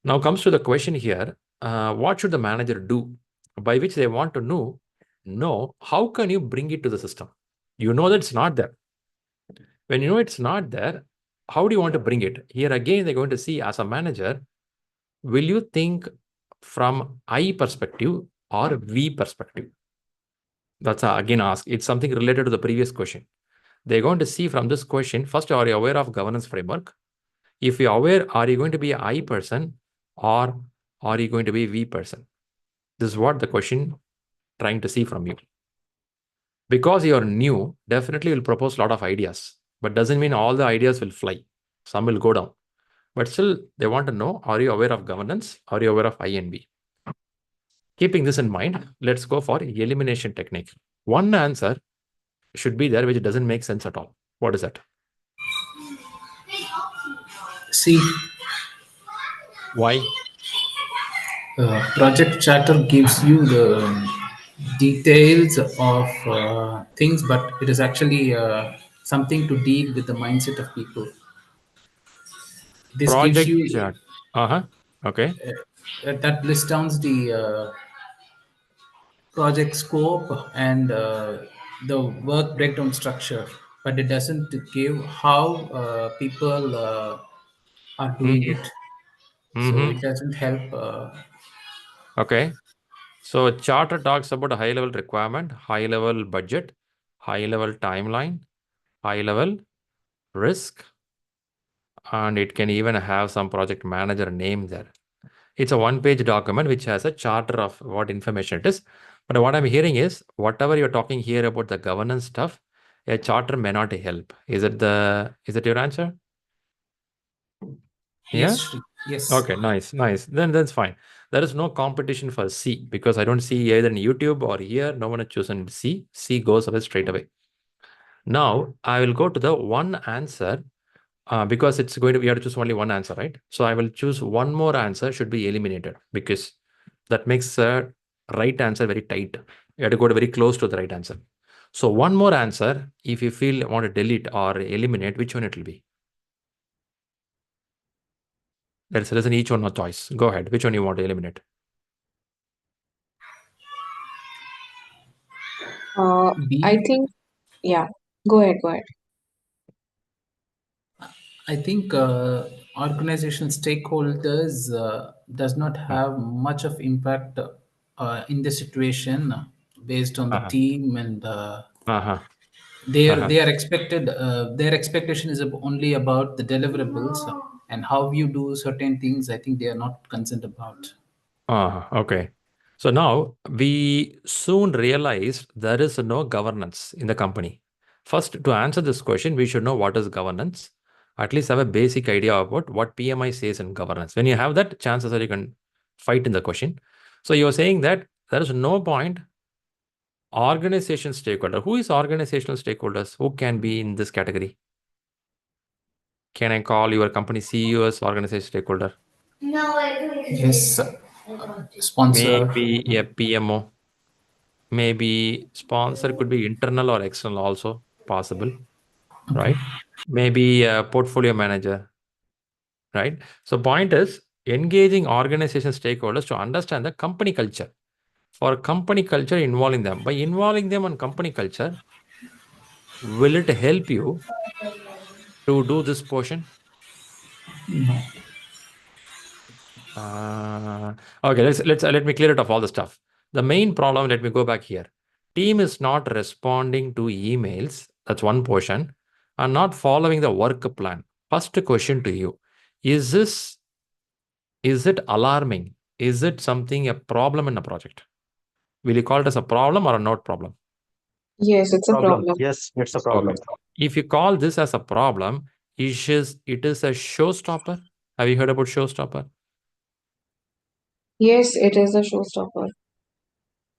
Now comes to the question here, what should the manager do? By which they want to know how can you bring it to the system? You know that it's not there. When you know it's not there, how do you want to bring it? Here again, they're going to see as a manager, will you think from I perspective or we perspective? That's again ask. It's something related to the previous question. They're going to see from this question, first, are you aware of governance framework? If you're aware, are you going to be an I person or are you going to be a we person? This is what the question trying to see from you. Because you're new, definitely will propose a lot of ideas, but doesn't mean all the ideas will fly. Some will go down. But still, they want to know, are you aware of governance? Are you aware of I and B? Keeping this in mind, let's go for elimination technique. One answer should be there which doesn't make sense at all. What is that? See, Why? project chatter gives you the details of things, but it is actually something to deal with the mindset of people. This gives Project you chart. Okay. that lists down the project scope and the work breakdown structure, but it doesn't give how people are doing Mm-hmm. it. So Mm-hmm. it doesn't help. Okay. So charter talks about a high level requirement, high level budget, high level timeline, high level risk, and it can even have some project manager name there. It's a one-page document which has a charter of what information it is. But what I'm hearing is whatever you're talking here about the governance stuff, a charter may not help. Is it your answer? Yeah? Yes, Shri. Yes. Okay, nice. Then that's fine. There is no competition for C because I don't see either in YouTube or here, no one has chosen C. C goes away straight away. Now I will go to the one answer because it's going to we have to choose only one answer, right? So I will choose one more answer should be eliminated because that makes the right answer very tight. You have to go to very close to the right answer. So one more answer, if you feel want to delete or eliminate, which one it will be? Let's listen each one a choice. Go ahead. Which one you want to eliminate? B. I think, yeah, go ahead. I think organization stakeholders does not have much of impact in the situation based on the Uh-huh. team, and Uh-huh. they are expected. Their expectation is only about the deliverables and how you do certain things. I think they are not concerned about. Okay. So now we soon realized there is no governance in the company. First, to answer this question, we should know what is governance. At least have a basic idea about what PMI says in governance. When you have that, chances are you can fight in the question. So you're saying that there is no point organization stakeholder. Who is organizational stakeholders? Who can be in this category? Can I call your company CEO as organization stakeholder? Yes, sponsor. Maybe a PMO. Maybe sponsor could be internal or external also possible, right? Maybe a portfolio manager, right? So point is engaging organization stakeholders to understand the company culture. For company culture, involving them. By involving them on company culture, will it help you to do this portion? Okay, let me clear it off all the stuff. The main problem, let me go back here. Team is not responding to emails. That's one portion, and not following the work plan. First question to you: is it alarming? Is it something a problem in a project? Will you call it as a problem or a not problem? Yes, it's a Problem. problem. Yes, it's a Okay. problem. If you call this as a problem, it is a showstopper. Have you heard about showstopper? Yes, it is a showstopper.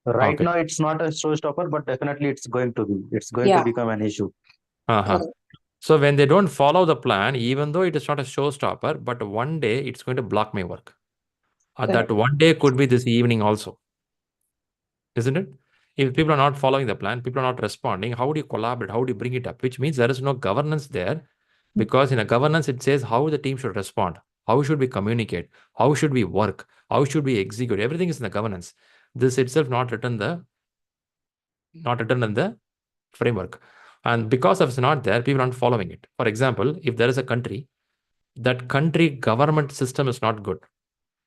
Right Okay. now, it's not a showstopper, but definitely it's going to be. It's going to Yeah, become an issue. Uh-huh. correct. So when they don't follow the plan, even though it is not a showstopper, but one day it's going to block my work. That one day could be this evening also, isn't it? If people are not following the plan, people are not responding, how do you collaborate? How do you bring it up? Which means there is no governance there, because in a governance, it says how the team should respond, how should we communicate, how should we work, how should we execute. Everything is in the governance. This itself not written in the framework. And because of it's not there, people aren't following it. For example, if there is a country, that country government system is not good.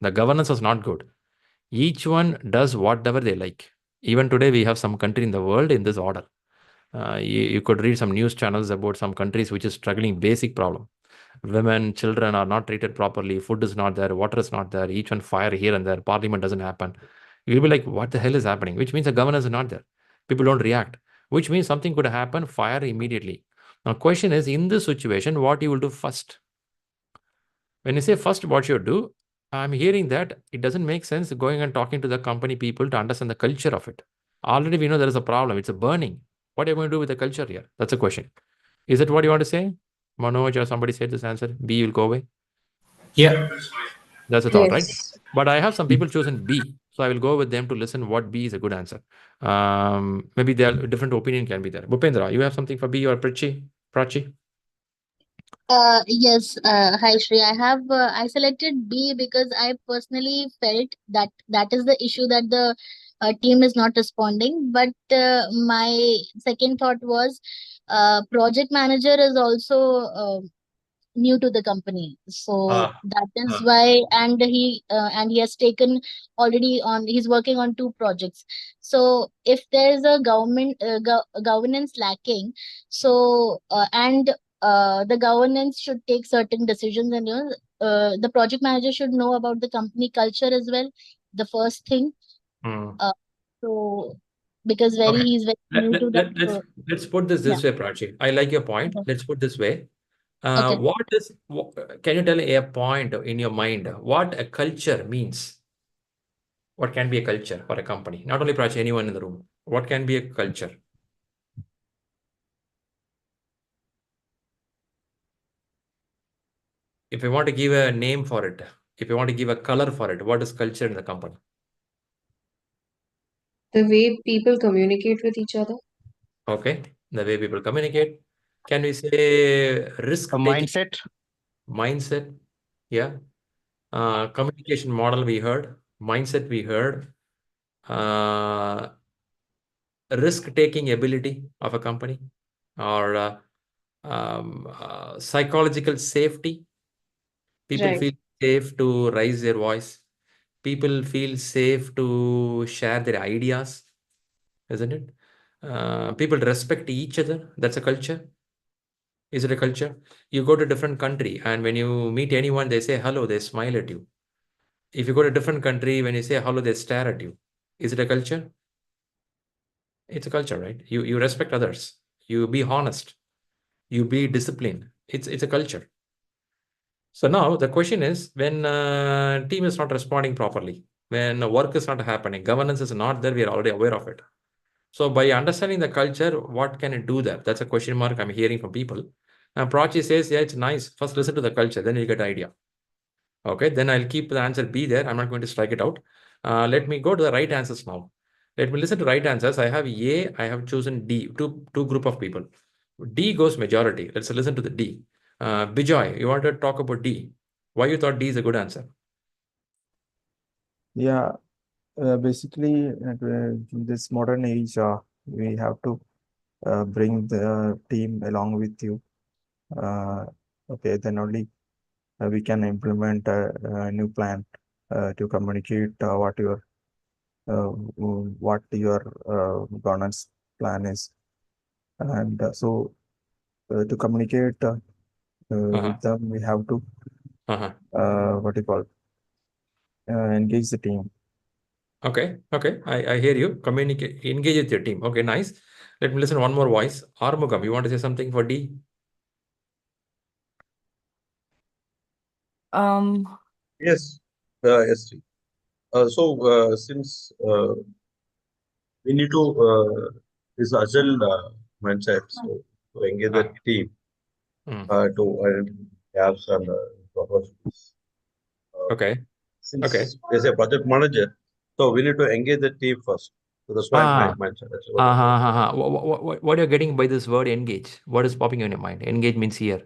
The governance is not good. Each one does whatever they like. Even today, we have some country in the world in this order. You could read some news channels about some countries which is struggling basic problem. Women, children are not treated properly. Food is not there. Water is not there. Each one fire here and there. Parliament doesn't happen. You'll be like, what the hell is happening? Which means the governance is not there. People don't react. Which means something could happen. Fire immediately. Now, question is, in this situation, what you will do first? When you say first, what you do, I'm hearing that it doesn't make sense going and talking to the company people to understand the culture of it. Already we know there is a problem. It's a burning. What are you going to do with the culture here? That's a question. Is that what you want to say? Manoj or somebody said this answer. B will go away. Yeah. That's a thought, right? Yes. But I have some people chosen B. So I will go with them to listen what B is a good answer. Maybe their different opinion can be there. Bhupendra, you have something for B or Prachi? Yes, hi Shri. I selected B because I personally felt that that is the issue, that the team is not responding. But my second thought was, project manager is also new to the company, so that is why. And he has taken already on, he's working on two projects. So if there is a governance lacking, so and the governance should take certain decisions, and the project manager should know about the company culture as well, the first thing. Hmm. So because Okay. he's very new to that, so Let's put this way, Prachi. I like your point. yeah. Let's put this way. Okay. Can you tell a point in your mind what a culture means? What can be a culture for a company? Not only Prachi, anyone in the room. What can be a culture? If you want to give a name for it, if you want to give a color for it, what is culture in the company? The way people communicate with each other. Okay, the way people communicate. Can we say A risk-taking mindset. mindset? Yeah. Communication model we heard. Mindset we heard. Risk-taking ability of a company, or psychological safety. People Right. feel safe to raise their voice. People feel safe to share their ideas, isn't it? People respect each other. That's a culture. Is it a culture? You go to a different country, and when you meet anyone, they say hello, they smile at you. If you go to a different country, when you say hello, they stare at you. Is it a culture? It's a culture, right? You respect others. You be honest. You be disciplined. It's a culture. So now the question is, when team is not responding properly, when work is not happening, governance is not there, we are already aware of it. So by understanding the culture, what can it do there? That's a question mark I'm hearing from people. And Prachi says, yeah, it's nice. First listen to the culture, then you get idea. Okay, then I'll keep the answer B there. I'm not going to strike it out. Let me go to the right answers now. Let me listen to right answers. I have A, I have chosen D, two group of people. D goes majority. Let's listen to the D. Bijoy, you want to talk about D. Why you thought D is a good answer? Yeah, basically, in this modern age, we have to bring the team along with you. Okay, then only we can implement a new plan to communicate what your governance plan is, and to communicate with them, we have to what do you call engage the team. Okay, I hear you. Communicate, engage with your team. Okay, nice. Let me listen to one more voice. Armugam, you want to say something for D? Um, Yes, yes. Sri. Since we need to this agile mindset, so to engage the team Mm. to identify gaps and opportunities. Okay. Okay. since as a project manager, so we need to engage the team first. So that's why my Ah, mindset. That's what I'm What you're getting by this word engage? What is popping in your mind? Engage means here.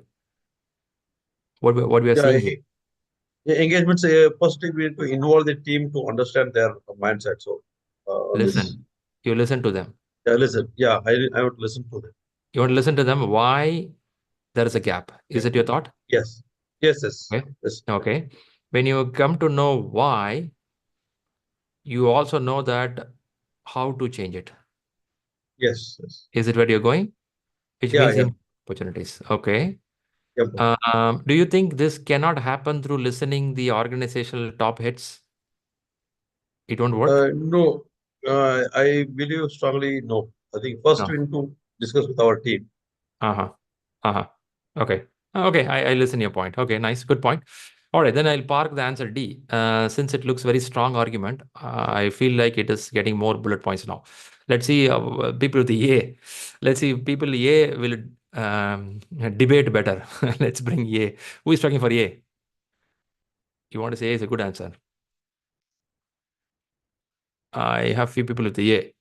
What we are yeah, seeing here? engagements. Firstly, we need to involve the team to understand their mindset. So on this, Listen. You listen to them. yeah, listen. Yeah, I would listen to them. You want to listen to them. Why there is a gap? Is it your thought? Yes, yes, yes, Okay. yes, Okay. When you come to know why, you also know that how to change it. yes, yes. Is it where you're going? Which Yeah, means yeah, opportunities. Okay. yeah. Do you think this cannot happen through listening the organizational top hits? It won't work? No, I believe strongly no. I think first No. we need to discuss with our team. Uh-huh. Uh-huh. Okay. Okay. I listen your point. Okay. Nice. Good point. All right. Then I'll park the answer D. Since it looks very strong argument, I feel like it is getting more bullet points now. Let's see people with the A. Let's see if people A will debate better. Let's bring A. Who is talking for A? You want to say A is a good answer. I have few people with the A.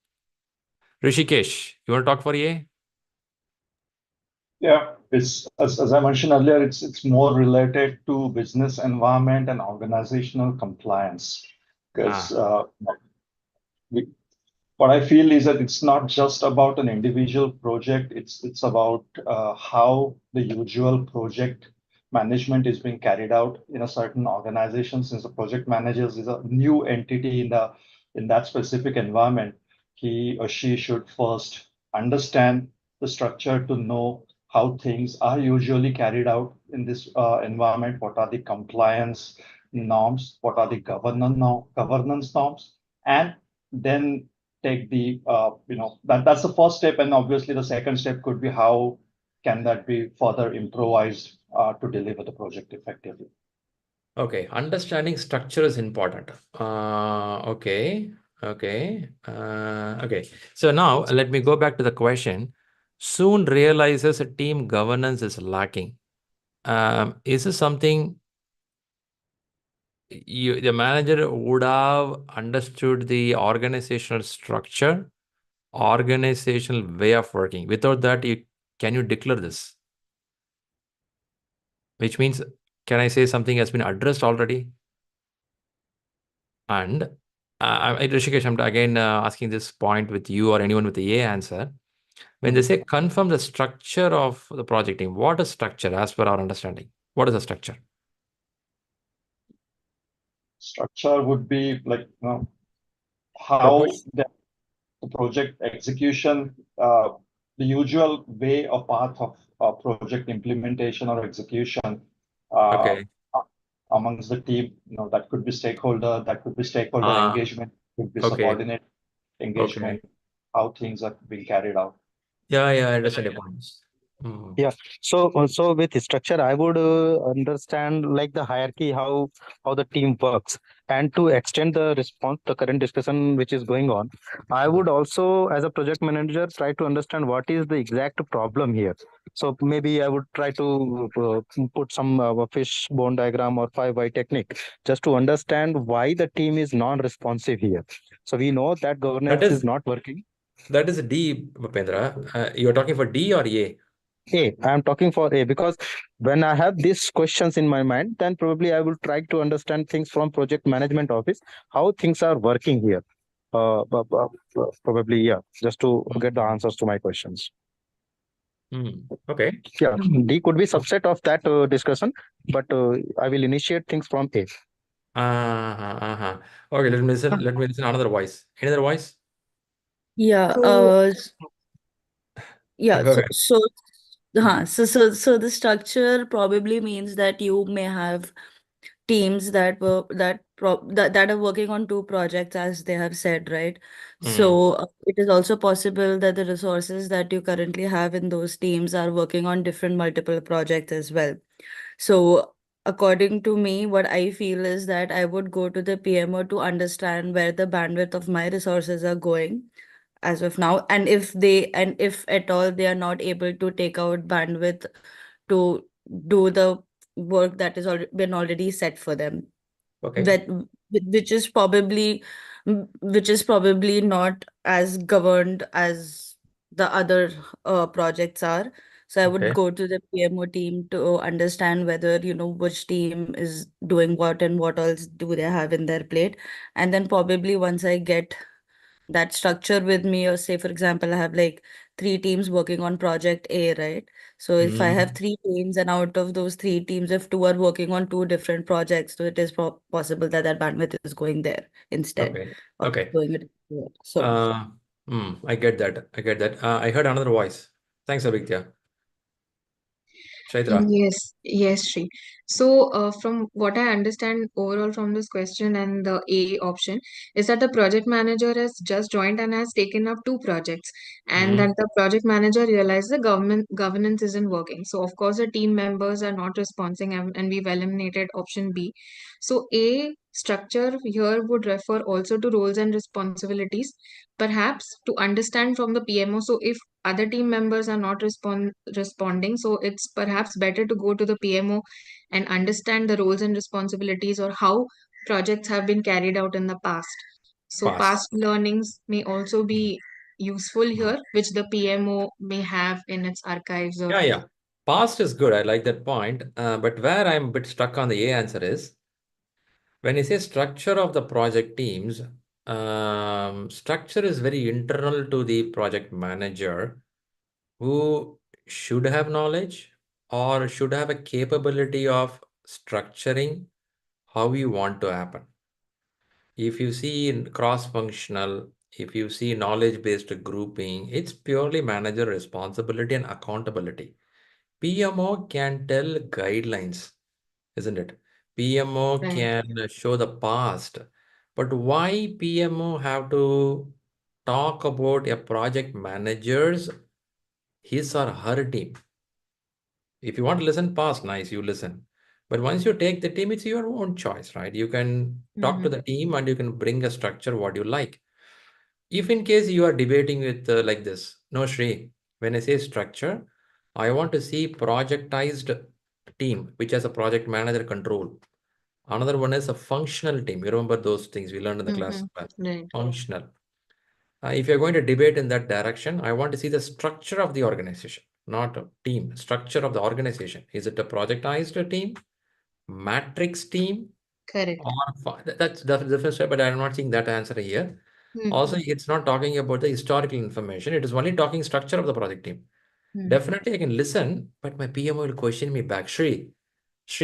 Rishikesh, you want to talk for A? Yeah, it's as I mentioned earlier, it's more related to business environment and organizational compliance because Ah, we, what I feel is that it's not just about an individual project. It's about how the usual project management is being carried out in a certain organization. Since the project managers is a new entity in that specific environment, he or she should first understand the structure to know how things are usually carried out in this environment. What are the compliance norms? What are the governance norms? And then take the that's the first step, and obviously the second step could be how can that be further improvised to deliver the project effectively. okay. Understanding structure is important. Okay. Okay. Okay. So now let me go back to the question. Soon realizes a team governance is lacking. Is this something the manager would have understood the organizational structure, organizational way of working? Without that, can you declare this? Which means, can I say something has been addressed already? And Rishikesh, I'm again asking this point with you or anyone with the A answer. When they say confirm the structure of the project team, what is structure as per our understanding? What is the structure? Structure would be like how Propose. the project execution, the usual way or path of project implementation or execution uh, Okay. amongst the team. That could be stakeholder, that could be stakeholder Ah, engagement, could be okay. subordinate Okay. engagement, how things are being carried out. Yeah, I understand your points. Yeah. So with structure, I would understand like the hierarchy, how the team works, and to extend the response, the current discussion which is going on, I would also, as a project manager, try to understand what is the exact problem here. So maybe I would try to put some fish bone diagram or 5 why technique just to understand why the team is non-responsive here. So we know that That governance is is not working. that is D, Bhupendra. You're talking for D or A? A. I'm talking for A because when I have these questions in my mind, then probably I will try to understand things from project management office, how things are working here. Probably, yeah, just to get the answers to my questions. Okay. Yeah, D could be subset of that discussion, but I will initiate things from A. Uh-huh. Okay, let me listen another voice. Any other voice? Yeah, So, yeah, Go so ahead. so so the structure probably means that you may have teams that are working on two projects, as they have said, right? Mm. So it is also possible that the resources that you currently have in those teams are working on different multiple projects as well. So according to me, what I feel is that I would go to the PMO to understand where the bandwidth of my resources are going as of now, and if at all they are not able to take out bandwidth to do the work that is already been already set for them. Okay. that which is probably not as governed as the other projects are. So I would Okay. go to the PMO team to understand whether, which team is doing what and what else do they have in their plate. And then probably once I get that structure with me, or say, for example, I have like 3 teams working on project A, right? So if I have 3 teams, and out of those 3 teams, if 2 are working on 2 different projects, so it is possible that that bandwidth is going there instead Okay. of Okay. going it here. So Uh, I get that. I get that. I heard another voice. Thanks, Abhigya. Chaitra. Yes, yes, Shri. So, from what I understand overall from this question and the A option is that the project manager has just joined and has taken up 2 projects, and that the project manager realized the governance isn't working. So, of course, the team members are not responding, and we've eliminated option B. So, A structure here would refer also to roles and responsibilities, perhaps to understand from the PMO. So, if other team members are not responding, so it's perhaps better to go to the PMO and understand the roles and responsibilities or how projects have been carried out in the past. So Past. past learnings may also be useful here, which the PMO may have in its archives or Yeah. Past is good. I like that point. But where I'm a bit stuck on the A answer is when you say structure of the project teams, structure is very internal to the project manager who should have knowledge or should have a capability of structuring how you want to happen. If you see in cross-functional, if you see knowledge-based grouping, it's purely manager responsibility and accountability. PMO can tell guidelines, isn't it? PMO right. can show the past, but why PMO have to talk about a project manager's his or her team? If you want to listen past, nice, you listen. But once you take the team, it's your own choice, right? You can talk to Mm-hmm. the team and you can bring a structure what you like. If in case you are debating with like this, no, Shri, when I say structure, I want to see projectized team, which has a project manager control. Another one is a functional team. You remember those things we learned in the class? Mm-hmm. Right. Functional. If you're going to debate in that direction, I want to see the structure of the organization, not a team, structure of the organization. Is it a projectized team, matrix team, Correct. or that's the different step, but I'm not seeing that answer here. Also, Mm-hmm. it's not talking about the historical information. It is only talking structure of the project team. Definitely, I can listen, but my PMO will question me back. Shri,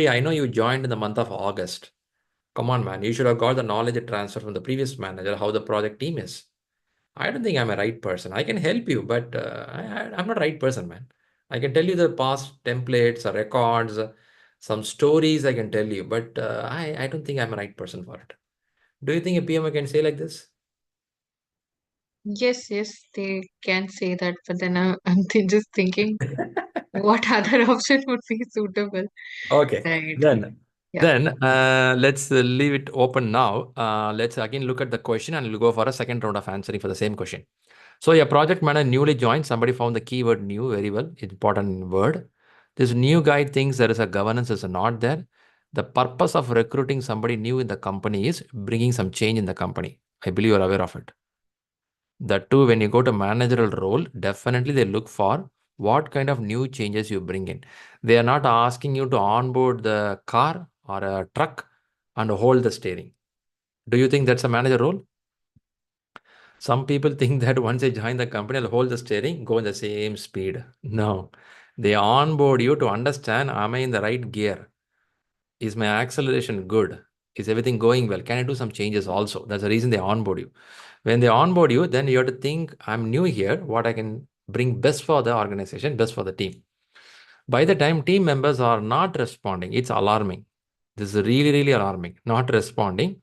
I know you joined in the month of August. Come on, man. You should have got the knowledge transfer from the previous manager, how the project team is. I don't think I'm a right person. I can help you, but I'm not a right person, man. I can tell you the past templates, records, some stories I can tell you, but I don't think I'm a right person for it. Do you think a PMO can say like this? Yes, yes, they can say that, but then just thinking what other option would be suitable. Okay. Right. Then, Yeah. then let's leave it open now. Let's again look at the question and we'll go for a second round of answering for the same question. So your project manager newly joined, somebody found the keyword new very well, important word. This new guy thinks there is a governance is not there. The purpose of recruiting somebody new in the company is bringing some change in the company. I believe you're aware of it. That too, when you go to managerial role, definitely they look for what kind of new changes you bring in. They are not asking you to onboard the car or a truck and hold the steering. Do you think that's a manager role? Some people think that once they join the company, they'll hold the steering, go in the same speed. No, they onboard you to understand, am I in the right gear? Is my acceleration good? Is everything going well? Can I do some changes also? That's the reason they onboard you. When they onboard you, then you have to think, I'm new here, what I can bring best for the organization, best for the team. By the time team members are not responding, it's alarming. This is really, really alarming. Not responding.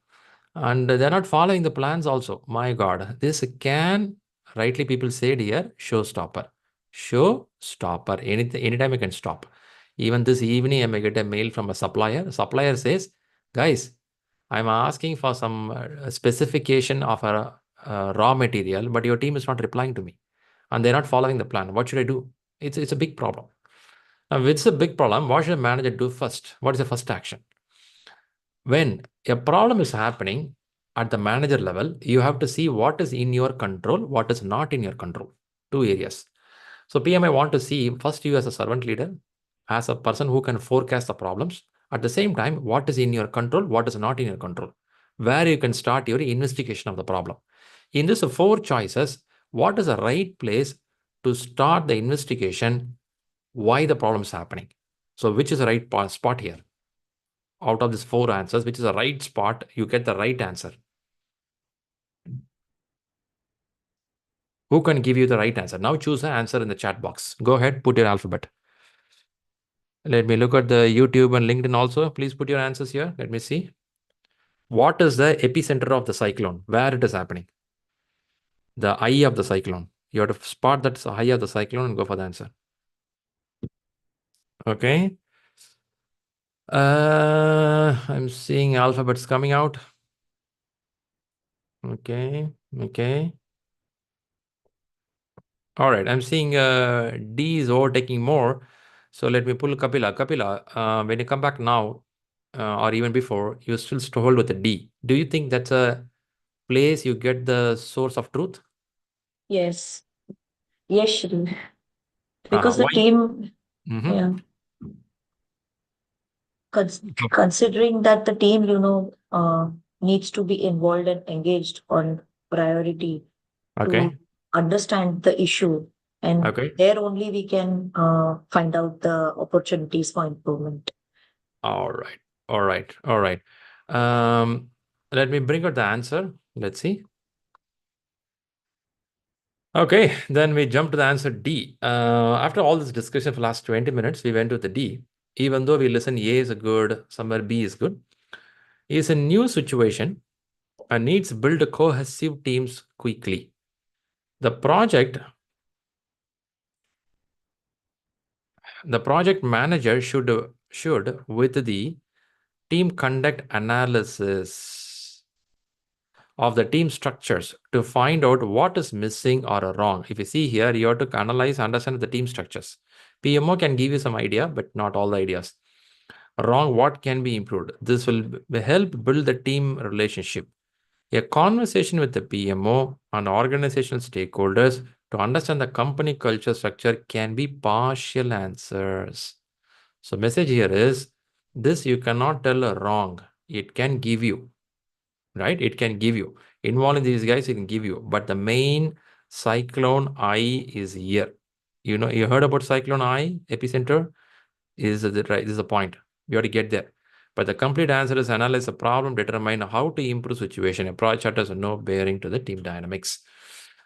And they're not following the plans also. My God, this can, rightly people said here, showstopper. Showstopper. Anytime you can stop. Even this evening, I may get a mail from a supplier. The supplier says, guys, I'm asking for some specification of a raw material, but your team is not replying to me. And they're not following the plan. What should I do? It's a big problem. Now, if it's a big problem, what should the manager do first? What is the first action? when a problem is happening at the manager level, you have to see what is in your control, what is not in your control. Two areas. So PMI want to see first you as a servant leader, as a person who can forecast the problems. At the same time, what is in your control, what is not in your control, where you can start your investigation of the problem. In this 4 choices, what is the right place to start the investigation, why the problem is happening? So which is the right spot here? Out of these 4 answers, which is the right spot, you get the right answer. Who can give you the right answer? Now choose an answer in the chat box. Go ahead, put your alphabet. Let me look at the YouTube and LinkedIn also. Please put your answers here. Let me see. What is the epicenter of the cyclone? Where it is happening? The eye of the cyclone. You have to spot that eye of the cyclone and go for the answer. Okay. I'm seeing alphabets coming out. Okay. Okay. All right. I'm seeing D is overtaking more. So let me pull Kapila. Kapila, when you come back now, or even before, you still hold with the D. Do you think that's a place you get the source of truth? Yes. Yes, Shri. Because the Why? team, Mm-hmm. yeah, considering that the team, needs to be involved and engaged on priority Okay. to understand the issue. And Okay. there only we can find out the opportunities for improvement. All right. All right. All right. Let me bring out the answer. Let's see. Okay, then we jump to the answer D. After all this discussion for the last 20 minutes, we went with the D. Even though we listen A is good, somewhere B is good. Is a new situation and needs build cohesive teams quickly. The project manager should with the team conduct analysis of the team structures to find out what is missing or wrong. If you see here, you have to analyze, understand the team structures. PMO can give you some idea, but not all the ideas. Wrong, what can be improved? This will help build the team relationship. A conversation with the PMO and organizational stakeholders to understand the company culture structure can be partial answers. So message here is, this you cannot tell a wrong. It can give you, right? It can give you. Involving these guys, it can give you. But the main cyclone eye is here. You know, you heard about cyclone eye, epicenter? Is the right? This is the point. You have to get there. But the complete answer is analyze the problem, determine how to improve situation. A project has no bearing to the team dynamics.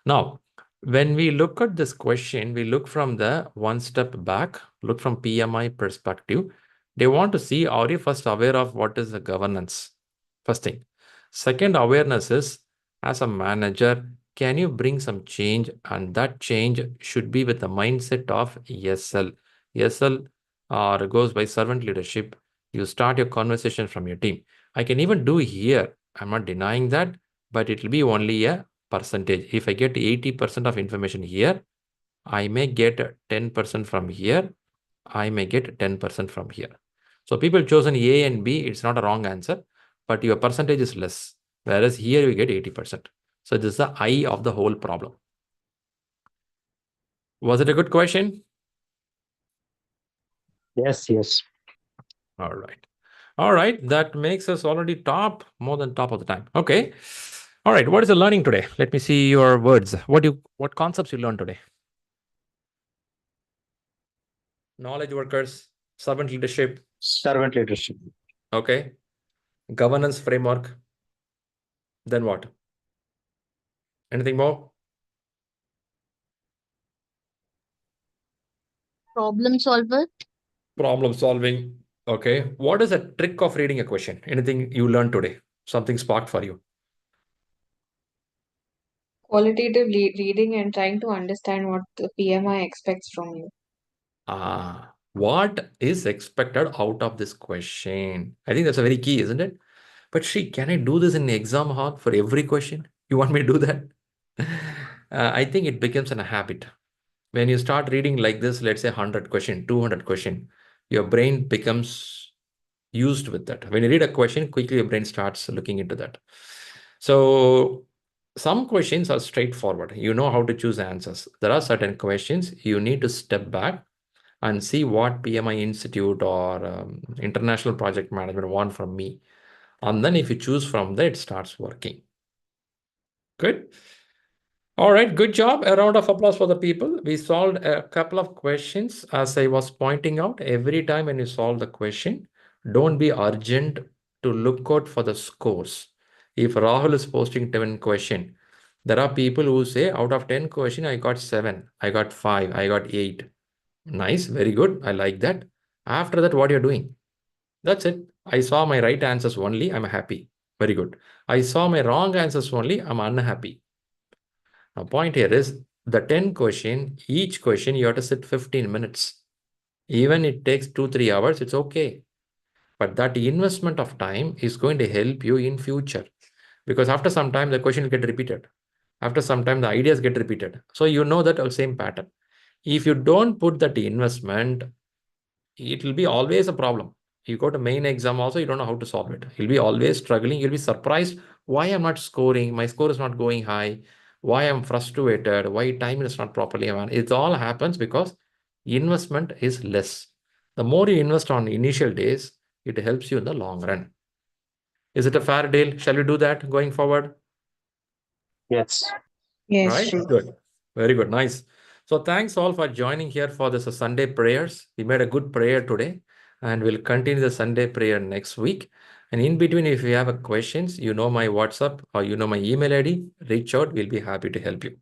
Now, when we look at this question, we look from the one step back, look from PMI perspective. They want to see, are you first aware of what is the governance? First thing. Second, awareness is, as a manager, can you bring some change? And that change should be with the mindset of ESL. ESL goes by servant leadership. You start your conversation from your team. I can even do here. I'm not denying that, but it will be only a percentage. If I get 80% of information here, I may get 10% from here. I may get 10% from here. So people chosen A and B, it's not a wrong answer, but your percentage is less. Whereas here you get 80%. So this is the eye of the whole problem. Was it a good question? Yes, yes. All right. All right. That makes us already more than top of the time. Okay. All right. What is the learning today? Let me see your words. What concepts you learned today? Knowledge workers, servant leadership. Servant leadership. Okay. Governance framework. Then what? Anything more? Problem solver. Problem solving. Okay. What is a trick of reading a question? Anything you learned today? Something sparked for you? Qualitative reading and trying to understand what the PMI expects from you. What is expected out of this question? I think that's a very key, isn't it? But Shri, can I do this in the exam hall for every question? You want me to do that? I think it becomes a habit. When you start reading like this, let's say 100 question, 200 question, your brain becomes used with that. When you read a question, quickly your brain starts looking into that. So some questions are straightforward. You know how to choose answers. There are certain questions you need to step back and see what PMI Institute or International Project Management want from me. And then if you choose from there, it starts working. Good. All right, good job. A round of applause for the people. We solved a couple of questions. As I was pointing out, every time when you solve the question, don't be urgent to look out for the scores. If Rahul is posting 10 question, there are people who say out of 10 question, I got 7, I got 5, I got 8. Nice, very good. I like that. After that, what you're doing? That's it. I saw my right answers only, I'm happy. Very good. I saw my wrong answers only, I'm unhappy. Now, point here is the 10 question, each question you have to sit 15 minutes. Even it takes 2-3 hours, it's okay. But that investment of time is going to help you in future. Because after some time, the question will get repeated. After some time, the ideas get repeated. So you know that same pattern. If you don't put that investment, it will be always a problem. You go to main exam also, you don't know how to solve it. You'll be always struggling. You'll be surprised why I'm not scoring. My score is not going high. Why I'm frustrated. Why time is not properly managed. It all happens because investment is less. The more you invest on initial days, it helps you in the long run. Is it a fair deal? Shall we do that going forward? Yes. Yes, Right? Shri. Good. Very good. Nice. So thanks all for joining here for this Sunday prayers. We made a good prayer today and we'll continue the Sunday prayer next week. And in between, if you have a questions, you know my WhatsApp or you know my email ID, reach out. We'll be happy to help you.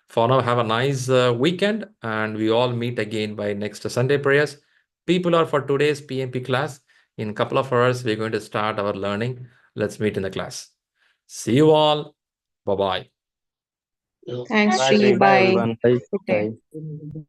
For now, have a nice weekend and we all meet again by next Sunday prayers. People are for today's PMP class. In a couple of hours, we're going to start our learning. Let's meet in the class. See you all. Bye-bye. Thanks, Bye, Shri. Shri. Bye, Bye. everyone. Good day. Bye.